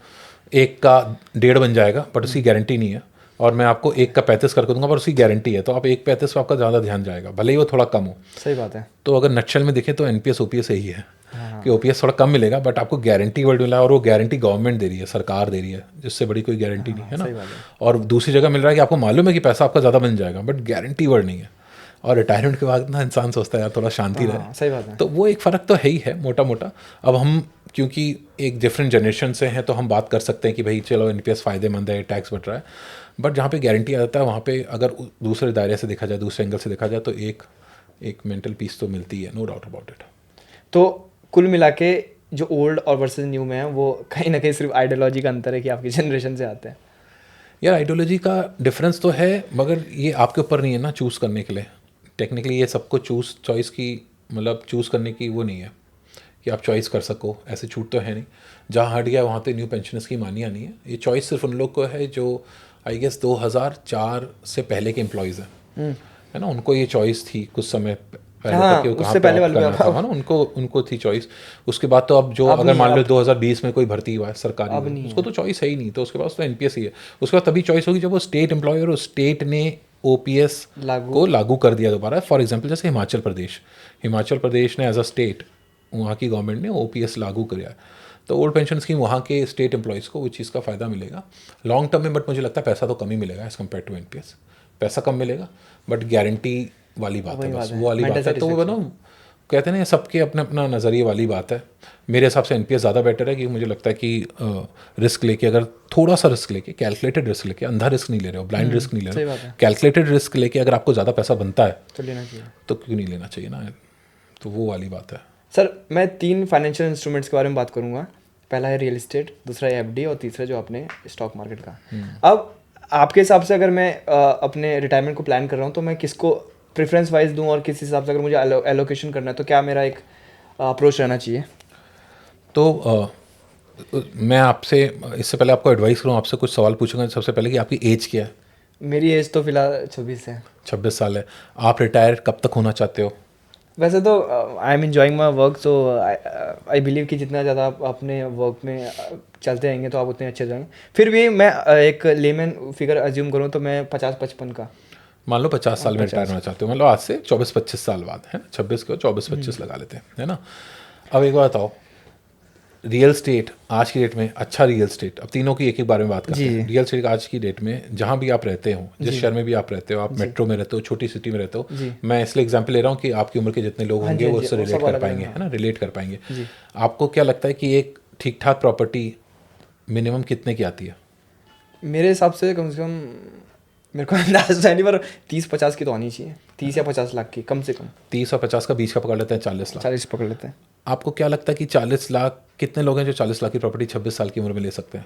1 का 1.5 बन जाएगा, बट उसकी गारंटी नहीं है, और मैं आपको 1 का 35 करके दूंगा पर उसकी गारंटी है, तो आप 1/35 पे आपका ज़्यादा ध्यान जाएगा, भले ही वो थोड़ा कम हो। सही बात है। तो अगर नक्शल में दिखे तो एनपीएस ओपीएस यही है कि ओपीएस थोड़ा कम मिलेगा, बट आपको गारंटी वर्ड मिला है, और वो गारंटी गवर्नमेंट दे रही है, सरकार दे रही है, जिससे बड़ी कोई गारंटी नहीं है ना। और दूसरी जगह मिल रहा है कि आपको मालूम है कि पैसा आपका ज़्यादा बन जाएगा, बट गारंटी वर्ड नहीं है। और रिटायरमेंट के बाद ना इंसान सोचता है यार थोड़ा शांति रहे। सही बात है। तो वो एक फ़र्क तो है ही है मोटा मोटा। अब हम क्योंकि एक डिफरेंट जनरेशन से हैं, तो हम बात कर सकते हैं कि भाई चलो एनपीएस फ़ायदेमंद है, टैक्स बट रहा है, बट जहाँ पे गारंटी आ जाता है वहाँ पे अगर दूसरे दायरे से देखा जाए, दूसरे एंगल से देखा जाए, तो एक मेंटल पीस तो मिलती है, नो डाउट अबाउट इट। तो कुल मिला के जो ओल्ड और वर्सेस न्यू में है, वो कहीं ना कहीं सिर्फ आइडियोलॉजी का अंतर है कि आपकी जनरेशन से आते हैं। यार आइडियोलॉजी का डिफरेंस तो है, मगर ये आपके ऊपर नहीं है ना चूज़ करने के लिए। टेक्निकली ये सबको चॉइस की, मतलब चूज़ करने की वो नहीं है कि आप चॉइस कर सको, ऐसे छूट तो है नहीं। जहाँ हट गया वहाँ पे न्यू पेंशन स्कीम आनी आनी है। ये चॉइस सिर्फ उन लोग को है जो आई गेस 2004 से पहले के एम्प्लॉयज़ हैं, है ना, उनको ये चॉइस थी कुछ समय पहले तक कि वो कहाँ पे ऑप्ट करना था, है ना, उनको थी चॉइस। उसके बाद तो अब जो अगर मान लो 2020 में कोई भर्ती हुआ है सरकारी, उसको तो चॉइस है ही नहीं, तो उसके पास तो एनपीएस ही है। उसके बाद तभी चॉइस होगी जब वो स्टेट एम्प्लॉयर और स्टेट ने ओपीएस को लागू कर दिया दोबारा। फॉर एग्जांपल जैसे हिमाचल प्रदेश ने एज अ स्टेट, वहाँ की गवर्नमेंट ने ओपीएस लागू किया, तो ओल्ड पेंशन स्कीम वहाँ के स्टेट एम्प्लॉयज़ को वो चीज़ का फ़ायदा मिलेगा लॉन्ग टर्म में। बट मुझे लगता है पैसा तो कम ही मिलेगा एज़ कम्पेयर टू एनपीएस। पैसा कम मिलेगा बट गारंटी वाली बात है, बस वो वाली बात है। तो वो ना कहते हैं ना, सबके अपना अपना नज़रिए वाली बात है। मेरे हिसाब से एनपीएस ज़्यादा बेटर है, कि मुझे लगता है कि रिस्क लेके, अगर थोड़ा सा रिस्क लेके, कैलकुलेटेड रिस्क लेके, अंधा रिस्क नहीं ले रहे हो, ब्लाइंड रिस्क नहीं ले रहे हो, कैलकुलेटेड रिस्क लेके अगर आपको ज़्यादा पैसा बनता है तो लेना चाहिए, तो क्यों नहीं लेना चाहिए ना। तो वो वाली बात है। सर मैं 3 फाइनेंशियल इंस्ट्रूमेंट्स के बारे में बात करूँगा। पहला है रियल इस्टेट, दूसरा है एफडी, और तीसरा जो अपने स्टॉक मार्केट का। अब आपके हिसाब से अगर मैं अपने रिटायरमेंट को प्लान कर रहा हूँ, तो मैं किसको प्रेफरेंस वाइज दूँ, और किस हिसाब से अगर मुझे एलोकेशन करना है तो क्या मेरा एक अप्रोच रहना चाहिए? तो मैं आपसे इससे पहले आपको एडवाइस करूँ, आपसे कुछ सवाल पूछूंगा। सबसे पहले कि आपकी एज क्या है? मेरी एज तो फिलहाल 26 है। 26 साल है। आप रिटायर कब तक होना चाहते हो? वैसे तो I am enjoying my work, so I believe कि जितना ज़्यादा आप अपने वर्क में चलते रहेंगे तो आप उतने अच्छे जाएंगे। फिर भी मैं एक लेमैन फिगर अज्यूम करूँ तो मैं 50-55 का, मान लो 50 साल में रिटायर होना चाहते हो, मतलब आज से 24-25 साल बाद, है ना, 26 को 24-25 लगा लेते हैं, है ना। अब एक बात बताओ, रियल स्टेट आज की डेट में, अच्छा रियल स्टेट, अब तीनों की एक एक बारे में बात करते हैं। रियल स्टेट आज की डेट में जहाँ भी आप रहते हो, जिस शहर में भी आप रहते हो, आप मेट्रो में रहते हो, छोटी सिटी में रहते हो, मैं इसलिए एग्जांपल ले रहा हूँ कि आपकी उम्र के जितने लोग होंगे वो उससे रिलेट कर पाएंगे, है ना, रिलेट कर पाएंगे। आपको क्या लगता है कि एक ठीक ठाक प्रॉपर्टी मिनिमम कितने की आती है? मेरे हिसाब से कम मेरे को अंदाज़ है नहीं, पर 30-50 की तो आनी चाहिए, 30 या 50 लाख की कम से कम। 30 और 50 का बीच का पकड़ लेते हैं, 40 लाख। 40 पकड़ लेते हैं। आपको क्या लगता है कि 40 लाख, कितने लोग हैं जो 40 लाख की प्रॉपर्टी 26 साल की उम्र में ले सकते हैं?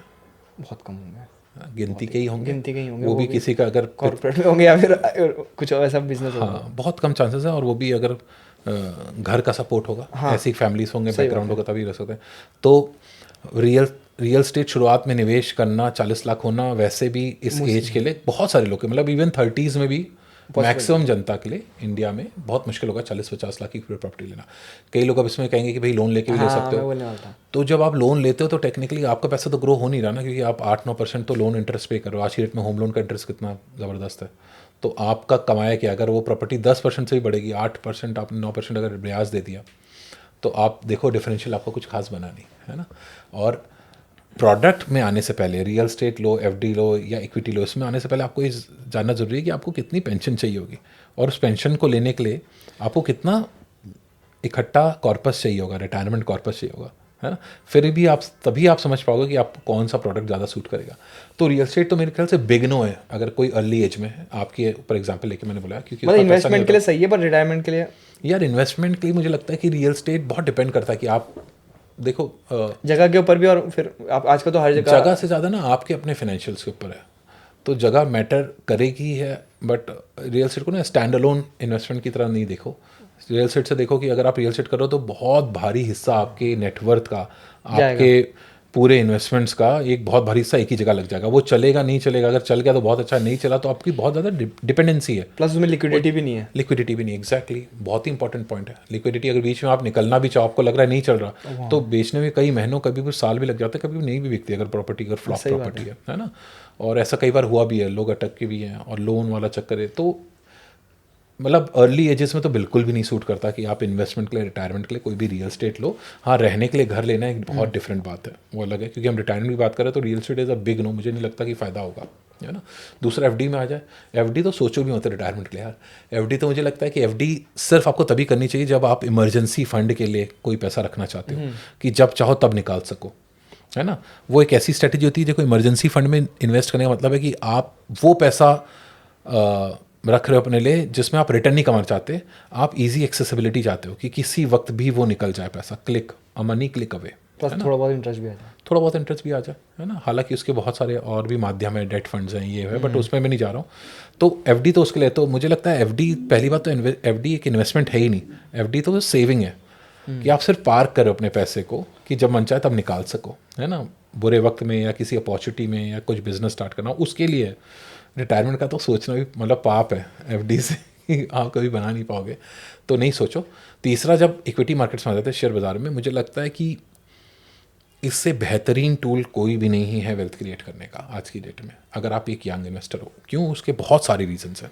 बहुत कम होंगे। गिनती के ही होंगे, गिनती के ही होंगे, वो भी किसी का अगर कॉर्पोरेट में होंगे या फिर कुछ ऐसा बिजनेस होगा। हाँ, बहुत कम चांसेस है, और वो भी अगर घर का सपोर्ट होगा, ऐसी फैमिलीज होंगे, बैकग्राउंड होगा, तभी रह सकते हैं। तो रियल स्टेट शुरुआत में निवेश करना 40 लाख होना वैसे भी इस एज के लिए बहुत सारे लोग, मतलब इवन 30s में भी मैक्सिमम जनता के लिए इंडिया में बहुत मुश्किल होगा 40-50 लाख की प्रॉपर्टी लेना। कई लोग अब इसमें कहेंगे कि भाई लोन लेके भी ले सकते हो, तो जब आप लोन लेते हो तो टेक्निकली आपका पैसा तो ग्रो हो नहीं रहा ना, क्योंकि आप 8-9% तो लोन इंटरेस्ट पे करो। आज की डेट में होम लोन का इंटरेस्ट कितना ज़बरदस्त है। तो आपका कमाया क्या, अगर वो प्रॉपर्टी 10% से भी बढ़ेगी, 8% आपने 9% अगर ब्याज दे दिया, तो आप देखो डिफरेंशियल आपका कुछ खास बना नहीं है ना। और प्रोडक्ट में आने से पहले, रियल स्टेट लो, एफडी लो या इक्विटी लो, इसमें आने से पहले आपको ये जानना जरूरी है कि आपको कितनी पेंशन चाहिए होगी, और उस पेंशन को लेने के लिए आपको कितना इकट्ठा कॉर्पस चाहिए होगा, रिटायरमेंट कॉर्पस चाहिए होगा, है ना। फिर भी आप तभी आप समझ पाओगे कि आपको कौन सा प्रोडक्ट ज़्यादा सूट करेगा। तो रियल स्टेट तो मेरे ख्याल से बिग नो है अगर कोई अर्ली एज में है। आपके ऊपर एग्जांपल लेके मैंने बोला, क्योंकि मतलब इन्वेस्टमेंट के लिए सही है, पर रिटायरमेंट के लिए यार, इन्वेस्टमेंट के लिए मुझे लगता है कि रियल स्टेट बहुत डिपेंड करता है कि आप देखो जगह के ऊपर भी, और फिर आप आजकल तो हर जगह से ज़्यादा ना आपके अपने फाइनेंशियल्स के ऊपर है। तो जगह मैटर करेगी है, बट रियल स्टेट को ना स्टैंड अलोन इन्वेस्टमेंट की तरह नहीं देखो। रियल स्टेट से देखो कि अगर आप रियल स्टेट करो तो बहुत भारी हिस्सा आपके नेटवर्थ का, आपके पूरे इन्वेस्टमेंट्स का एक बहुत भारी हिस्सा एक ही जगह लग जाएगा। वो चलेगा नहीं चलेगा, अगर चल गया तो बहुत अच्छा, नहीं चला तो आपकी बहुत ज़्यादा डिपेंडेंसी है। प्लस उसमें लिक्विडिटी भी नहीं है। लिक्विडिटी भी नहीं, एग्जैक्टली, बहुत ही इंपॉर्टेंट पॉइंट है लिक्विडिटी। अगर बीच में आप निकलना भी चाहो, आपको लग रहा है नहीं चल रहा, तो बेचने में कई महीनों, कभी भी साल भी लग जाते हैं, कभी भी नहीं भी बिकती अगर प्रॉपर्टी, अगर फ्लॉप प्रॉपर्टी है ना। और ऐसा कई बार हुआ भी है, लोग अटक के भी हैं, और लोन वाला चक्कर है। तो मतलब अर्ली एजेस में तो बिल्कुल भी नहीं सूट करता कि आप इन्वेस्टमेंट के लिए, रिटायरमेंट के लिए कोई भी रियल स्टेट लो। हाँ, रहने के लिए घर लेना एक बहुत डिफरेंट बात है, वो अलग है, क्योंकि हम रिटायरमेंट की बात करें तो real estate is a big no, मुझे नहीं लगता कि फ़ायदा होगा, है ना। दूसरा एफडी में आ जाए, एफडी तो सोचो भी होता है रिटायरमेंट के लिए यार। एफडी तो मुझे लगता है कि एफडी सिर्फ आपको तभी करनी चाहिए जब आप इमरजेंसी फंड के लिए कोई पैसा रखना चाहते हो, कि जब चाहो तब निकाल सको, है ना। वो एक ऐसी स्ट्रेटेजी होती है, जो इमरजेंसी फंड में इन्वेस्ट करने का मतलब है कि आप वो पैसा रख रहे हो अपने लिए जिसमें आप रिटर्न नहीं कमाना चाहते, आप इजी एक्सेसिबिलिटी चाहते हो कि किसी वक्त भी वो निकल जाए पैसा, click a money click away, plus थोड़ा बहुत इंटरेस्ट भी आ जाए, थोड़ा बहुत इंटरेस्ट भी आ जाए, है ना। हालांकि उसके बहुत सारे और भी माध्यम है, डेट फंड्स हैं, ये है, बट उसमें मैं नहीं जा रहा हूँ। तो एफडी तो उसके लिए, तो मुझे लगता है एफडी, पहली बात तो एफडी एक इन्वेस्टमेंट है ही नहीं, एफडी तो सेविंग है, कि आप सिर्फ पार्क करो अपने पैसे को, कि जब मन चाहे तब निकाल सको, है ना, बुरे वक्त में या किसी अपॉर्चुनिटी में, या कुछ बिजनेस स्टार्ट करना, उसके लिए। रिटायरमेंट का तो सोचना भी मतलब पाप है एफडी से आप कभी बना नहीं पाओगे, तो नहीं सोचो। तीसरा, जब इक्विटी मार्केट्स में आ जाते हैं, शेयर बाजार में, मुझे लगता है कि इससे बेहतरीन टूल कोई भी नहीं है वेल्थ क्रिएट करने का आज की डेट में, अगर आप एक यंग इन्वेस्टर हो। क्यों? उसके बहुत सारे रीजंस हैं।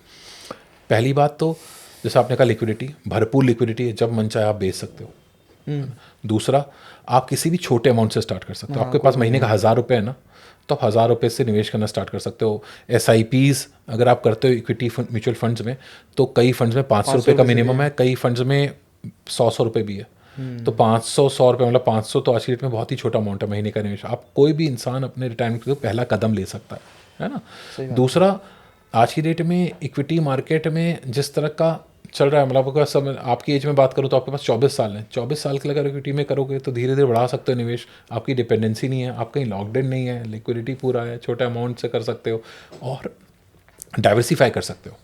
पहली बात तो जैसे आपने कहा, लिक्विडिटी, भरपूर लिक्विडिटी है, जब मन चाहे आप बेच सकते हो। दूसरा, आप किसी भी छोटे अमाउंट से स्टार्ट कर सकते हो। आपके पास महीने का 1000 रुपये है ना, तो आप 1000 रुपये से निवेश करना स्टार्ट कर सकते हो। SIPs अगर आप करते हो इक्विटी म्यूचुअल फंड्स में, तो कई फंड्स में 500 रुपये का मिनिमम है, कई फंड्स में 100 रुपये भी है। तो 500-100 रुपये, मतलब 500 तो आज की डेट में बहुत ही छोटा अमाउंट है महीने का निवेश। आप कोई भी इंसान अपने रिटायरमेंट के लिए पहला कदम ले सकता है ना। दूसरा, आज की डेट में इक्विटी मार्केट में जिस तरह का चल रहा है, मतलब सब, आपकी एज में बात करूँ तो आपके पास 24 साल हैं, 24 साल के लिए अगर इक्विटी में करोगे तो धीरे धीरे बढ़ा सकते हो निवेश। आपकी डिपेंडेंसी नहीं है, आप कहीं लॉकड इन नहीं है, लिक्विडिटी पूरा है, छोटे अमाउंट से कर सकते हो, और डाइवर्सिफाई कर सकते हो,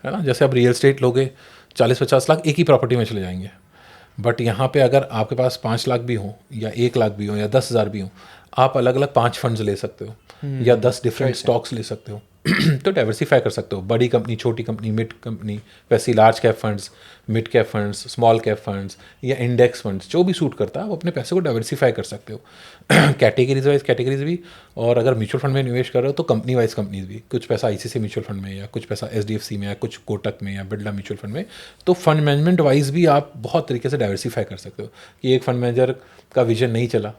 है ना। जैसे आप रियल स्टेट लोगे, 40-50 लाख एक ही प्रॉपर्टी में चले जाएंगे, बट यहाँ पे अगर आपके पास 5 लाख भी हो, या 1 लाख भी हो, या 10,000 भी हो, आप अलग अलग 5 फंड्स ले सकते हो, या 10 डिफरेंट स्टॉक्स ले सकते हो। तो डाइवर्सिफाई कर सकते हो, बड़ी कंपनी, छोटी कंपनी, मिड कंपनी, वैसे large cap funds, mid cap funds, small cap funds, या इंडेक्स फंड्स, जो भी सूट करता है आप अपने पैसे को डाइवर्सिफाई कर सकते हो। कैटेगरीज वाइज कैटेगरीज भी, और अगर म्यूचुअल फंड में निवेश कर रहे हो तो कंपनी वाइज कंपनीज भी, कुछ पैसा ICICI म्यूचुअल फंड में, या कुछ पैसा SDFC में, या कुछ कोटक में, या बिरला म्यूचुअल फंड में। तो फंड मैनेजमेंट वाइज भी आप बहुत तरीके से डाइवर्सिफाई कर सकते हो, कि एक फंड मैनेजर का विजन नहीं चला,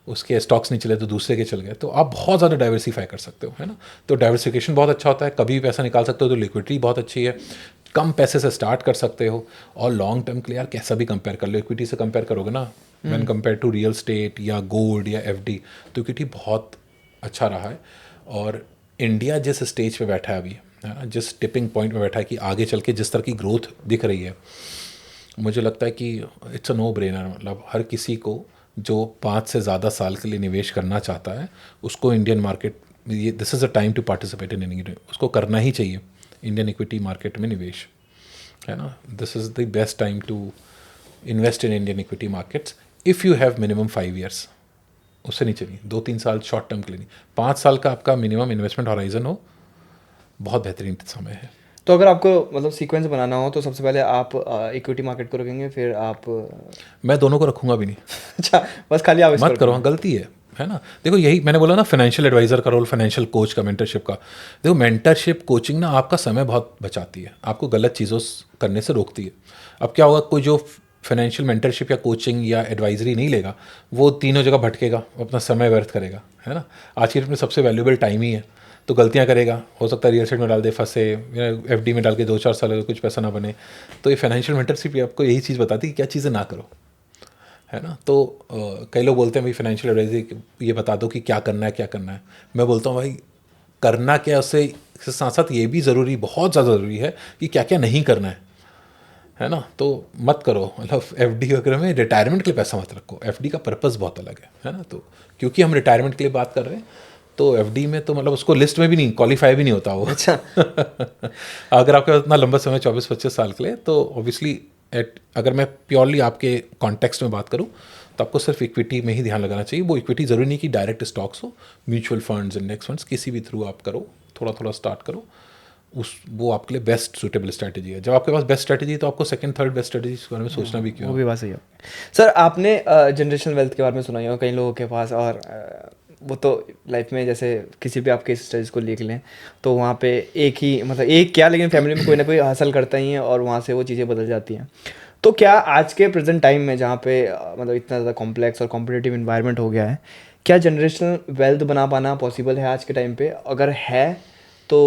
उसके स्टॉक्स नहीं चले तो दूसरे के चल गए, तो आप बहुत ज़्यादा डाइवर्सिफाई कर सकते हो, है ना। तो डाइवर्सिफिकेशन बहुत अच्छा होता है, कभी भी पैसा निकाल सकते हो, तो लिक्विडिटी बहुत अच्छी है, कम पैसे से स्टार्ट कर सकते हो, और लॉन्ग टर्म के लिए यार कैसा भी कंपेयर कर लो, इक्विटी से कंपेयर करोगे ना, when compare to real estate या गोल्ड या FD, तो इक्विटी बहुत अच्छा रहा है। और इंडिया जिस स्टेज पे बैठा है अभी, है ना, जिस टिपिंग पॉइंट में बैठा है कि आगे चल के जिस तरह की ग्रोथ दिख रही है, मुझे लगता है कि इट्स अ नो ब्रेनर। मतलब हर किसी को जो 5 से ज़्यादा साल के लिए निवेश करना चाहता है, उसको इंडियन मार्केट ये this is a time to participate in Indian, उसको करना ही चाहिए इंडियन इक्विटी मार्केट में निवेश, है ना. This is the best time to invest in Indian equity markets if you have minimum 5 years. उससे नहीं चाहिए, 2-3 साल शॉर्ट टर्म के लिए नहीं, 5 साल का आपका मिनिमम इन्वेस्टमेंट हॉराइजन हो, बहुत बेहतरीन समय है. तो अगर आपको मतलब सीक्वेंस बनाना हो तो सबसे पहले आप इक्विटी मार्केट को रखेंगे, फिर आप मैं दोनों को रखूंगा भी नहीं. अच्छा, बस खाली आप मत करो, गलती है ना. देखो यही मैंने बोला ना, फाइनेंशियल एडवाइजर का रोल, फाइनेंशियल कोच का, मेंटरशिप का. देखो मेंटरशिप कोचिंग ना आपका समय बहुत बचाती है, आपको गलत चीज़ों करने से रोकती है. अब क्या होगा, कोई जो फाइनेंशियल मेंटरशिप या कोचिंग या एडवाइजरी नहीं लेगा, वो तीनों जगह भटकेगा, अपना समय व्यर्थ करेगा, है ना. आज की डेट में सबसे वैल्यूएबल टाइम ही है, तो गलतियां करेगा. हो सकता है रियल एस्टेट में डाल दे, फंसे, FD में डाल के 2-4 साल अगर कुछ पैसा ना बने. तो ये फाइनेंशियल मेंटरशिप आपको यही चीज़ बताती है कि क्या चीज़ें ना करो, है ना. तो कई लोग बोलते हैं भाई फाइनेंशियल एडवाइजरी ये बता दो कि क्या करना है क्या करना है. मैं बोलता हूँ भाई करना क्या, उससे साथ साथ ये भी ज़रूरी, बहुत ज़्यादा ज़रूरी है कि क्या क्या नहीं करना है ना. तो मत करो, मतलब FD वगैरह में रिटायरमेंट के लिए पैसा मत रखो. FD का पर्पस बहुत अलग है ना. तो क्योंकि हम रिटायरमेंट के लिए बात कर रहे हैं, तो FD में तो मतलब उसको लिस्ट में भी नहीं, क्वालिफाई भी नहीं होता वो. अच्छा. अगर आपके पास इतना लंबा समय 24-25 साल के लिए, तो ऑब्वियसली अगर मैं प्योरली आपके कॉन्टेक्स्ट में बात करूं, तो आपको सिर्फ इक्विटी में ही ध्यान लगाना चाहिए. वो इक्विटी ज़रूरी नहीं कि डायरेक्ट स्टॉक्स हो, म्यूचुअल फंड्स, इंडेक्स फंड्स, किसी भी थ्रू आप करो, थोड़ा थोड़ा स्टार्ट करो. वो आपके लिए बेस्ट सूटेबल स्ट्रैटेजी है. जब आपके पास बेस्ट स्ट्रैटेजी है, तो आपको सेकंड थर्ड बेस्ट स्ट्रैटेजी के बारे में सोचना भी क्यों. वो भी बात सही है. सर आपने जनरेशनल वेल्थ के बारे में सुना ही होगा कई लोगों के पास, और वो तो लाइफ में जैसे किसी भी आप केस स्टडीज़ को लिख लें तो वहाँ पे एक ही, मतलब एक क्या, लेकिन फैमिली में कोई ना कोई हासिल करता ही है और वहाँ से वो चीज़ें बदल जाती हैं. तो क्या आज के प्रेजेंट टाइम में जहाँ पे मतलब इतना ज़्यादा कॉम्प्लेक्स और कॉम्पिटिटिव इन्वायरमेंट हो गया है, क्या जनरेशनल वेल्थ बना पाना पॉसिबल है आज के टाइम पे? अगर है तो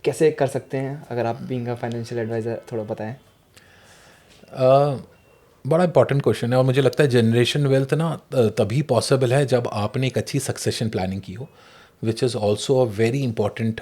कैसे कर सकते हैं? अगर आप बीइंग अ फाइनेंशियल एडवाइज़र थोड़ा बताएं. बड़ा इंपॉर्टेंट क्वेश्चन है, और मुझे लगता है जनरेशन वेल्थ ना तभी पॉसिबल है जब आपने एक अच्छी सक्सेशन प्लानिंग की हो, which is also a very important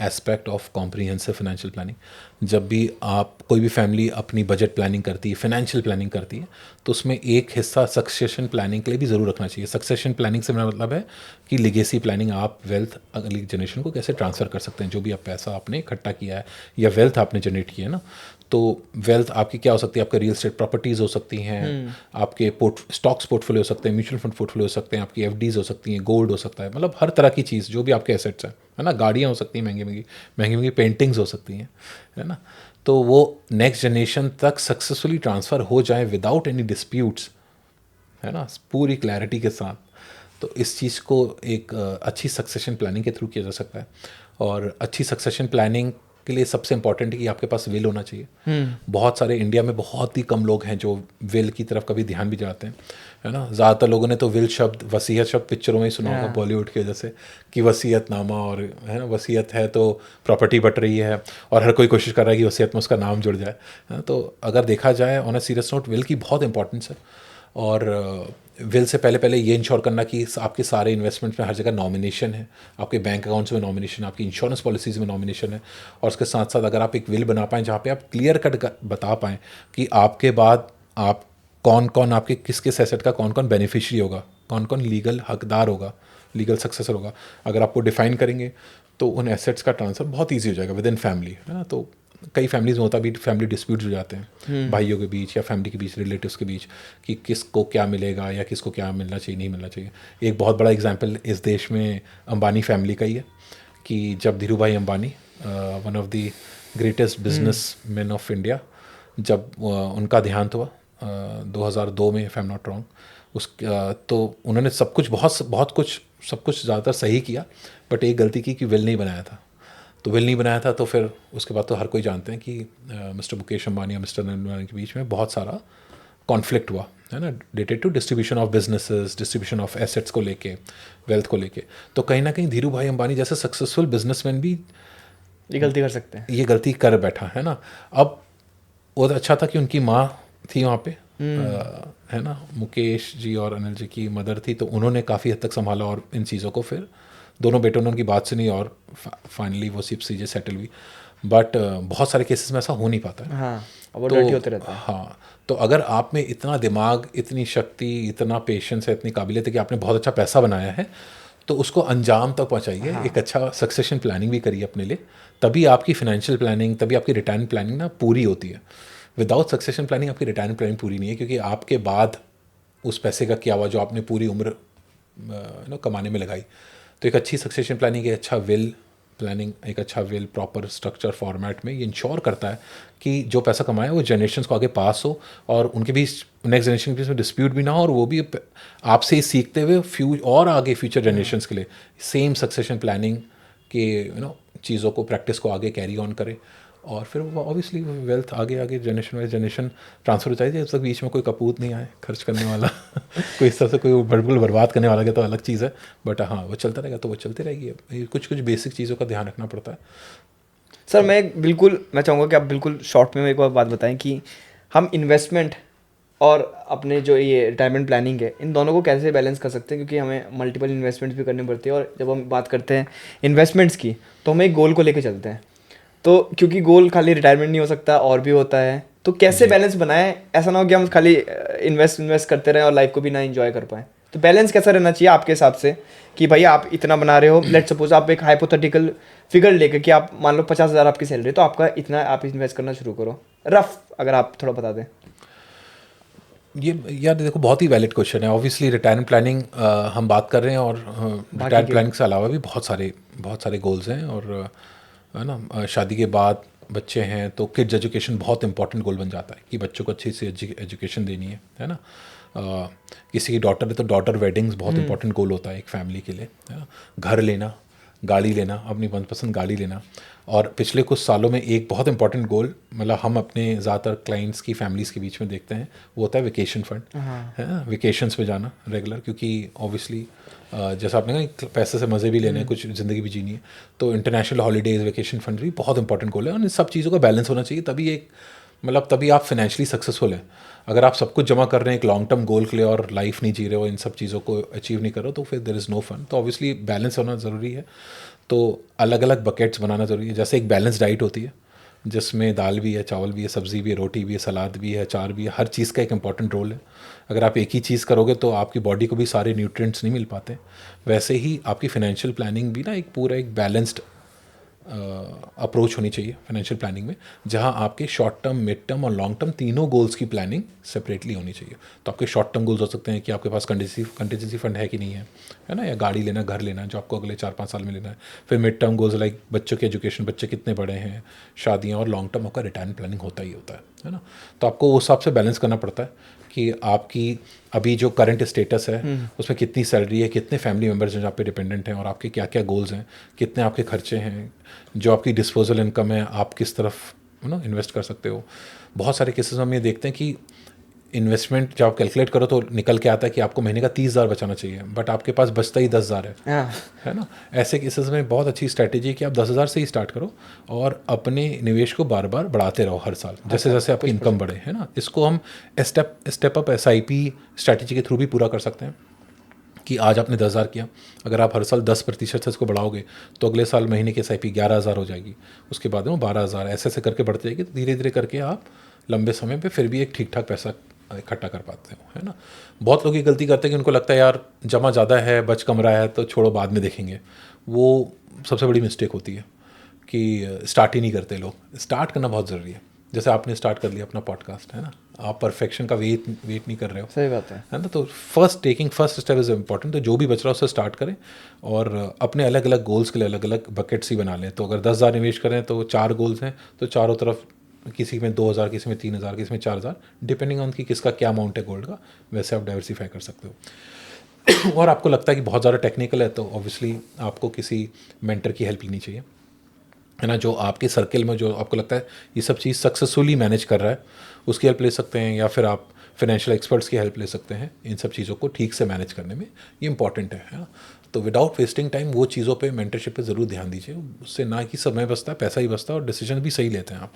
aspect of comprehensive financial planning. जब भी आप कोई भी फैमिली अपनी बजट प्लानिंग करती है, फाइनेंशियल प्लानिंग करती है, तो उसमें एक हिस्सा सक्सेशन प्लानिंग के लिए भी ज़रूर रखना चाहिए. सक्सेशन प्लानिंग से मेरा मतलब है कि लिगेसी प्लानिंग, आप वेल्थ अगली जनरेशन को कैसे ट्रांसफ़र कर सकते हैं. जो भी आप पैसा आपने इकट्ठा किया है या वेल्थ आपने जनरेट किया है ना, तो वेल्थ आपकी क्या हो सकती है, आपके रियल एस्टेट प्रॉपर्टीज़ हो सकती हैं, आपके स्टॉक्स पोर्टफोलियो हो सकते हैं, म्यूचुअल फंड पोर्टफोलियो हो सकते हैं, आपकी FDs हो सकती हैं, गोल्ड हो सकता है, मतलब हर तरह की चीज़ जो भी आपके एसेट्स हैं, है ना. गाड़ियाँ हो सकती हैं, महंगी महंगी पेंटिंग्स हो सकती हैं, है ना. तो वो नेक्स्ट जनरेशन तक सक्सेसफुली ट्रांसफ़र हो जाए विदाउट एनी डिस्प्यूट्स, है ना, पूरी क्लैरिटी के साथ. तो इस चीज़ को एक अच्छी सक्सेशन प्लानिंग के थ्रू किया जा सकता है. और अच्छी सक्सेशन प्लानिंग के लिए सबसे इंपॉर्टेंट है कि आपके पास विल होना चाहिए. बहुत सारे इंडिया में बहुत ही कम लोग हैं जो विल की तरफ कभी ध्यान भी जाते हैं, है ना. ज़्यादातर लोगों ने तो विल शब्द, वसीयत शब्द पिक्चरों में ही सुना होगा बॉलीवुड की वजह से, कि वसीयतनामा, और है ना, वसीयत है तो प्रॉपर्टी बट रही है, और हर कोई कोशिश कर रहा है कि वसीयत में उसका नाम जुड़ जाए, है ना. तो अगर देखा जाए on a serious note, will की बहुत इंपॉर्टेंस है. और विल से पहले ये इंश्योर करना कि आपके सारे इन्वेस्टमेंट में हर जगह नॉमिनेशन है, आपके बैंक अकाउंट्स में नॉमिनेशन, आपकी इंश्योरेंस पॉलिसीज़ में नॉमिनेशन है. और उसके साथ साथ अगर आप एक विल बना पाएँ जहाँ पे आप क्लियर कट बता पाएँ कि आपके बाद आप कौन कौन, आपके किस किस एसेट का कौन कौन बेनिफिशियरी होगा, कौन कौन लीगल हकदार होगा, लीगल सक्सेसर होगा, अगर आपको डिफाइन करेंगे तो उन एसेट्स का ट्रांसफ़र बहुत ईजी हो जाएगा विद इन फैमिली, है ना. तो कई फैमिलीज में होता भी, फैमिली डिस्प्यूट्स हो जाते हैं भाइयों के बीच या फैमिली के बीच, रिलेटिव्स के बीच, कि किसको क्या मिलेगा या किसको क्या मिलना चाहिए, नहीं मिलना चाहिए. एक बहुत बड़ा एग्जांपल इस देश में अंबानी फैमिली का ही है, कि जब धीरू भाई Ambani, one of the greatest business man of India, जब उनका देहांत हुआ 2002 में, if I am not wrong, तो उन्होंने सब कुछ ज़्यादातर सही किया, बट एक गलती की कि विल नहीं बनाया था. तो विल नहीं बनाया था, तो फिर उसके बाद तो हर कोई जानते हैं कि मिस्टर मुकेश अंबानी या मिस्टर अंबानी के बीच में बहुत सारा कॉन्फ्लिक्ट हुआ, है ना, related to distribution of businesses, distribution of assets को लेके, वेल्थ को लेके. तो कहीं ना कहीं धीरू भाई अंबानी जैसे सक्सेसफुल बिजनेसमैन भी ये गलती कर सकते हैं, ये गलती कर बैठा, है ना. अब वो तो अच्छा था कि उनकी माँ थी वहाँ पे, है ना, मुकेश जी और अनिल जी की मदर थी, तो उन्होंने काफ़ी हद तक संभाला, और इन चीज़ों को फिर दोनों बेटों ने उनकी बात सुनी, और फाइनली वो सिर्फ चीज़ें सेटल हुई. बट बहुत सारे केसेस में ऐसा हो नहीं पाता है. हाँ, वो डर्टी होते रहता है. हाँ, तो अगर आप में इतना दिमाग, इतनी शक्ति, इतना पेशेंस है, इतनी काबिलियत है कि आपने बहुत अच्छा पैसा बनाया है, तो उसको अंजाम तक पहुंचाइए। एक अच्छा सक्सेशन प्लानिंग भी करिए अपने लिए, तभी आपकी फाइनेंशियल प्लानिंग, तभी आपकी रिटायरमेंट प्लानिंग ना पूरी होती है। विदाउट सक्सेशन प्लानिंग आपकी रिटायरमेंट प्लानिंग पूरी नहीं है, क्योंकि आपके बाद उस पैसे का क्या हुआ जो आपने पूरी उम्र कमाने में लगाई। तो एक अच्छी सक्सेशन प्लानिंग, एक अच्छा विल प्लानिंग, एक अच्छा विल प्रॉपर स्ट्रक्चर फॉर्मेट में ये इंश्योर करता है कि जो पैसा कमाया वो जनरेशन को आगे पास हो, और उनके बीच नेक्स्ट जनरेशन के बीच में डिस्प्यूट भी ना हो, और वो भी आपसे ही सीखते हुए और आगे फ्यूचर जनरेशन के लिए सेम सक्सेशन प्लानिंग के चीज़ों को, प्रैक्टिस को आगे कैरी ऑन करें। और फिर वो ऑब्वियसली वेल्थ आगे आगे जनरेशन वाइज जनरेशन ट्रांसफर हो जाएगी, जब तक बीच में कोई कपूत नहीं आए खर्च करने वाला कोई इस तरह से कोई बिल्कुल बर्बाद करने वाला, तो अलग चीज़ है। बट हाँ, वो चलता रहेगा तो वो चलती रहेगी। कुछ कुछ बेसिक चीज़ों का ध्यान रखना पड़ता है। सर मैं चाहूँगा कि आप बिल्कुल शॉर्ट में एक बात बताएं कि हम इन्वेस्टमेंट और अपने जो ये रिटायरमेंट प्लानिंग है, इन दोनों को कैसे बैलेंस कर सकते हैं, क्योंकि हमें मल्टीपल इन्वेस्टमेंट्स भी करनी पड़ती है, और जब हम बात करते हैं इन्वेस्टमेंट्स की तो हम एक गोल को लेके चलते हैं। तो क्योंकि गोल खाली रिटायरमेंट नहीं हो सकता, और भी होता है, तो कैसे बैलेंस बनाएं, ऐसा ना हो कि हम खाली इन्वेस्ट करते रहें और लाइफ को भी ना एंजॉय कर पाएँ। तो बैलेंस कैसा रहना चाहिए आपके हिसाब से कि भाई आप इतना बना रहे हो, लेट सपोज आप एक हाइपोथेटिकल फिगर लेकर कि आप मान लो 50,000 आपकी सैलरी, तो आपका इतना आप इन्वेस्ट करना शुरू करो, रफ अगर आप थोड़ा बता दें। ये यार देखो, बहुत ही वैलिड क्वेश्चन है। ऑब्वियसली रिटायरमेंट प्लानिंग हम बात कर रहे हैं, और रिटायरमेंट प्लानिंग से अलावा भी बहुत सारे गोल्स हैं। और है ना, शादी के बाद बच्चे हैं तो किड्स एजुकेशन बहुत इंपॉर्टेंट गोल बन जाता है कि बच्चों को अच्छी सी एजुकेशन देनी है ना। किसी की डॉटर है तो डॉटर वेडिंग्स बहुत इंपॉर्टेंट गोल होता है एक फैमिली के लिए, है ना। घर लेना, गाड़ी लेना, अपनी मनपसंद गाड़ी लेना। और पिछले कुछ सालों में एक बहुत इंपॉर्टेंट गोल, मतलब हम अपने ज़्यादातर क्लाइंट्स की फैमिलीज़ के बीच में देखते हैं, वो होता है वेकेशन फंड, है ना। वेकेशंस पे जाना रेगुलर, क्योंकि ऑब्वियसली जैसा आपने कहा कि पैसे से मज़े भी लेने हैं, कुछ ज़िंदगी भी जीनी है, तो इंटरनेशनल हॉलीडेज़, वेकेशन फंड भी बहुत इंपॉर्टेंट गोल है। और इन सब चीज़ों का बैलेंस होना चाहिए, तभी आप फाइनेंशियली सक्सेसफुल हैं। अगर आप सब कुछ जमा कर रहे हैं एक लॉन्ग टर्म गोल के लिए और लाइफ नहीं जी रहे हो, इन सब चीज़ों को अचीव नहीं कर रहे हो, तो फिर देयर इज़ नो फन। तो ऑब्वियसली बैलेंस होना ज़रूरी है। तो अलग अलग बकेट्स बनाना ज़रूरी है। जैसे एक बैलेंस डाइट होती है जिसमें दाल भी है, चावल भी है, सब्ज़ी भी है, रोटी भी है, सलाद भी है, अचार भी है, हर चीज़ का एक इंपॉर्टेंट रोल है। अगर आप एक ही चीज़ करोगे तो आपकी बॉडी को भी सारे न्यूट्रिएंट्स नहीं मिल पाते। वैसे ही आपकी फाइनेंशियल प्लानिंग भी ना एक बैलेंस्ड अप्रोच होनी चाहिए फाइनेंशियल प्लानिंग में, जहां आपके शॉर्ट टर्म, मिड टर्म और लॉन्ग टर्म तीनों गोल्स की प्लानिंग सेपरेटली होनी चाहिए। तो आपके शॉर्ट टर्म गोल्स हो सकते हैं कि आपके पास कंटीजेंसी फंड है कि नहीं है ना, या गाड़ी लेना, घर लेना जो आपको अगले 4-5 साल में लेना है। फिर मिड टर्म गोल्स लाइक बच्चों की एजुकेशन, बच्चे कितने बड़े हैं, शादियाँ, और लॉन्ग टर्म आपका रिटायरमेंट प्लानिंग होता ही होता है ना। तो आपको उस हिसाब से बैलेंस करना पड़ता है कि आपकी अभी जो करंट स्टेटस है उसमें कितनी सैलरी है, कितने फैमिली मेम्बर्स हैं जो आप पे डिपेंडेंट हैं, और आपके क्या क्या गोल्स हैं, कितने आपके खर्चे हैं, जो आपकी डिस्पोजल इनकम है आप किस तरफ इन्वेस्ट कर सकते हो। बहुत सारे केसेस में हम ये देखते हैं कि इन्वेस्टमेंट जब आप कैलकुलेट करो तो निकल के आता है कि आपको महीने का 30,000 बचाना चाहिए, बट आपके पास बचता ही 10,000 है ना। ऐसे केसेस में बहुत अच्छी स्ट्रैटेजी है कि आप 10,000 से ही स्टार्ट करो और अपने निवेश को बार बार बढ़ाते रहो हर साल, जैसे जैसे आपकी इनकम बढ़े, है ना। इसको हम स्टेप अप SIP स्ट्रैटेजी के थ्रू भी पूरा कर सकते हैं कि आज आपने 10,000 किया, अगर आप हर साल 10% से इसको बढ़ाओगे तो अगले साल महीने की SIP 11,000 हो जाएगी, उसके बाद में 12,000, ऐसे करके बढ़ती जाएगी। तो धीरे धीरे करके आप लंबे समय पे फिर भी एक ठीक ठाक पैसा इकट्ठा कर पाते हो, है ना। बहुत लोग ये गलती करते हैं कि उनको लगता है यार जमा ज़्यादा है, बच कम रहा है तो छोड़ो बाद में देखेंगे। वो सबसे बड़ी मिस्टेक होती है कि स्टार्ट ही नहीं करते लोग। स्टार्ट करना बहुत ज़रूरी है। जैसे आपने स्टार्ट कर लिया अपना पॉडकास्ट, है ना, आप परफेक्शन का वेट नहीं कर रहे हो, सही बात है ना। तो फर्स्ट स्टेप इज़ इम्पॉर्टेंट। तो जो भी बच रहा है उससे स्टार्ट करें और अपने अलग अलग गोल्स के लिए अलग अलग बकेट्स ही बना लें। तो अगर 10,000 निवेश करें तो 4 गोल्स हैं, तो चारों तरफ किसी में 2,000, किसी में 3,000, किसी में 4,000, डिपेंडिंग ऑन कि किसका क्या अमाउंट है गोल्ड का, वैसे आप डाइवर्सीफाई कर सकते हो। और आपको लगता है कि बहुत ज़्यादा टेक्निकल है तो ऑब्वियसली आपको किसी मेंटर की हेल्प लेनी चाहिए, है ना, जो आपके सर्किल में जो आपको लगता है ये सब चीज़ सक्सेसफुली मैनेज कर रहा है, उसकी हेल्प ले सकते हैं, या फिर आप फाइनेंशियल एक्सपर्ट्स की हेल्प ले सकते हैं इन सब चीज़ों को ठीक से मैनेज करने में। ये इंपॉर्टेंट है ना। तो विदाउट वेस्टिंग टाइम वो चीज़ों पे, मेंटरशिप पे ज़रूर ध्यान दीजिए। उससे ना कि समय बचता है, पैसा ही बचता है, और डिसीजन भी सही लेते हैं आप।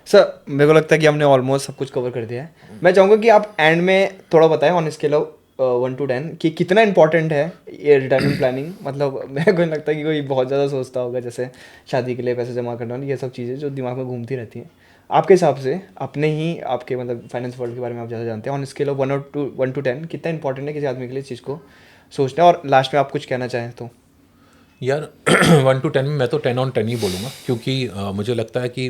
सर। मेरे को लगता है कि हमने ऑलमोस्ट सब कुछ कवर कर दिया है। मैं चाहूँगा कि आप एंड में थोड़ा बताएं ऑन स्केल ऑफ 1 to 10 कि कितना इंपॉर्टेंट है ये रिटायरमेंट प्लानिंग। मतलब मेरे को नहीं लगता कि कोई बहुत ज़्यादा सोचता होगा, जैसे शादी के लिए पैसे जमा करना, ये सब चीज़ें जो दिमाग में घूमती रहती हैं। आपके हिसाब से अपने ही आपके मतलब फाइनेंस वर्ल्ड के बारे में आप ज़्यादा जानते हैं, ऑन स्केल ऑफ 1 to 10 कितना इंपॉर्टेंट है किसी आदमी के लिए इस चीज़ को सोचना है, और लास्ट में आप कुछ कहना चाहें तो? यार 1 to 10 में मैं तो 10/10 ही बोलूँगा, क्योंकि मुझे लगता है कि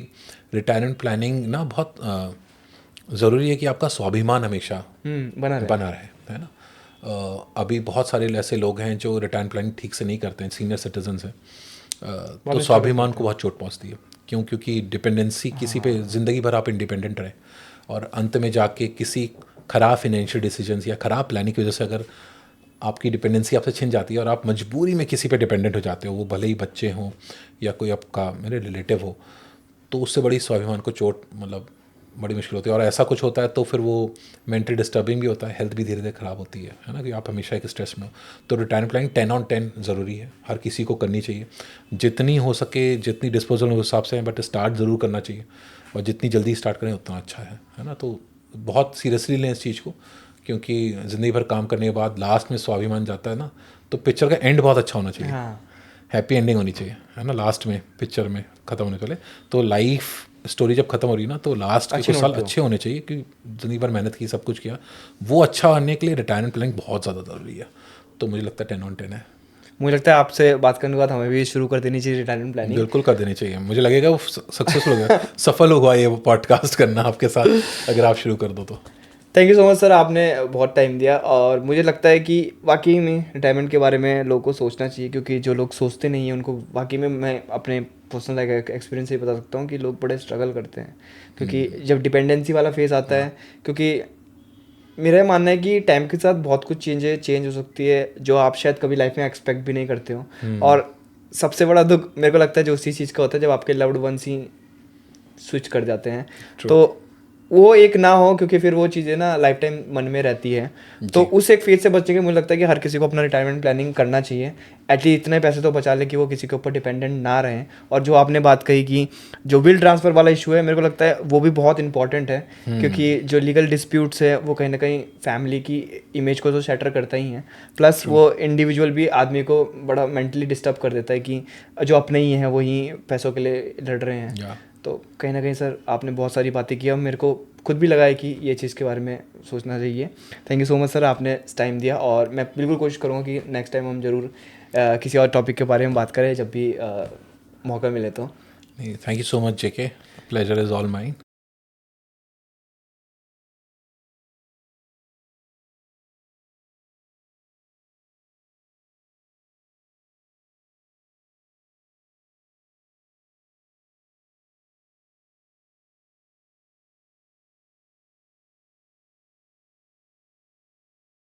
रिटायरमेंट प्लानिंग ना बहुत ज़रूरी है कि आपका स्वाभिमान हमेशा बना रहे। बना रहे, है ना। अभी बहुत सारे ऐसे लोग हैं जो रिटायरमेंट प्लानिंग ठीक से नहीं करते हैं, सीनियर सिटीजन्स हैं, तो struggle स्वाभिमान को बहुत चोट पहुंचती है। क्यों? क्योंकि डिपेंडेंसी किसी पे ज़िंदगी भर आप इंडिपेंडेंट रहे और अंत में जाके किसी ख़राब फाइनेंशियल डिसीजंस या ख़राब प्लानिंग की वजह से अगर आपकी डिपेंडेंसी आपसे छिन जाती है और आप मजबूरी में किसी पे डिपेंडेंट हो जाते हो, वो भले ही बच्चे हों या कोई आपका मेरे रिलेटिव हो, तो उससे बड़ी स्वाभिमान को चोट मतलब बड़ी मुश्किल होती है। और ऐसा कुछ होता है तो फिर वो मेंटली डिस्टर्बिंग भी होता है, हेल्थ भी धीरे धीरे ख़राब होती है ना, कि आप हमेशा एक स्ट्रेस में हो। तो रिटायरमेंट प्लानिंग 10/10 ज़रूरी है, हर किसी को करनी चाहिए, जितनी हो सके, जितनी डिस्पोजल हो उस हिसाब से, बट स्टार्ट ज़रूर करना चाहिए, और जितनी जल्दी स्टार्ट करें उतना अच्छा है ना। तो बहुत सीरियसली लें इस चीज़ को, क्योंकि ज़िंदगी भर काम करने के बाद लास्ट में स्वाभिमान जाता है ना, तो पिक्चर का एंड बहुत अच्छा होना चाहिए, हैप्पी एंडिंग होनी चाहिए, है ना, लास्ट में पिक्चर में ख़त्म होने पहले। तो लाइफ स्टोरी जब खत्म हो रही है ना, तो लास्ट के कुछ साल अच्छे होने चाहिए, कि ज़िंदगी भर मेहनत की, सब कुछ किया, वो अच्छा आने के लिए रिटायरमेंट प्लानिंग बहुत ज़्यादा ज़रूरी है। तो मुझे लगता है 10/10 है। मुझे लगता है आपसे बात करने के बाद हमें भी शुरू कर देनी चाहिए रिटायरमेंट प्लानिंग। बिल्कुल कर देनी चाहिए, मुझे लगेगा वो सक्सेसफुल हो गया, सफल हुआ ये पॉडकास्ट करना आपके साथ, अगर आप शुरू कर दो तो। Thank you so much sir, आपने बहुत टाइम दिया, और मुझे लगता है कि वाकई में रिटायरमेंट के बारे में लोगों को सोचना चाहिए, क्योंकि जो लोग सोचते नहीं हैं उनको वाकई में, मैं अपने पर्सनल एक्सपीरियंस से बता सकता हूँ कि लोग बड़े स्ट्रगल करते हैं, क्योंकि जब डिपेंडेंसी वाला फेज़ आता है, क्योंकि मेरा मानना है कि टाइम के साथ बहुत कुछ चेंज हो सकती है, जो आप शायद कभी लाइफ में एक्सपेक्ट भी नहीं करते हो। और सबसे बड़ा दुख मेरे को लगता है जो उसी चीज़ का होता है, जब आपके लव्ड वंस ही स्विच कर जाते हैं। तो वो एक ना हो, क्योंकि फिर वो चीज़ें ना लाइफ टाइम मन में रहती है। तो उस एक फेज से बचने के मुझे लगता है कि हर किसी को अपना रिटायरमेंट प्लानिंग करना चाहिए, एटलीस्ट इतने पैसे तो बचा ले कि वो किसी के ऊपर डिपेंडेंट ना रहें। और जो आपने बात कही कि जो विल ट्रांसफ़र वाला इशू है, मेरे को लगता है वो भी बहुत इंपॉर्टेंट है, क्योंकि जो लीगल डिस्प्यूट्स है वो कहीं ना कहीं फैमिली की इमेज को तो शैटर करता ही है, प्लस वो इंडिविजुअल भी आदमी को बड़ा मेंटली डिस्टर्ब कर देता है कि जो अपने ही हैं वही पैसों के लिए लड़ रहे हैं। तो कहीं ना कहीं सर आपने बहुत सारी बातें की, और मेरे को खुद भी लगा है कि ये चीज़ के बारे में सोचना चाहिए। Thank you so much sir, आपने टाइम दिया, और मैं बिल्कुल कोशिश करूँगा कि नेक्स्ट टाइम हम ज़रूर किसी और टॉपिक के बारे में बात करें, जब भी मौका मिले तो। Thank you so much JK, pleasure is all mine.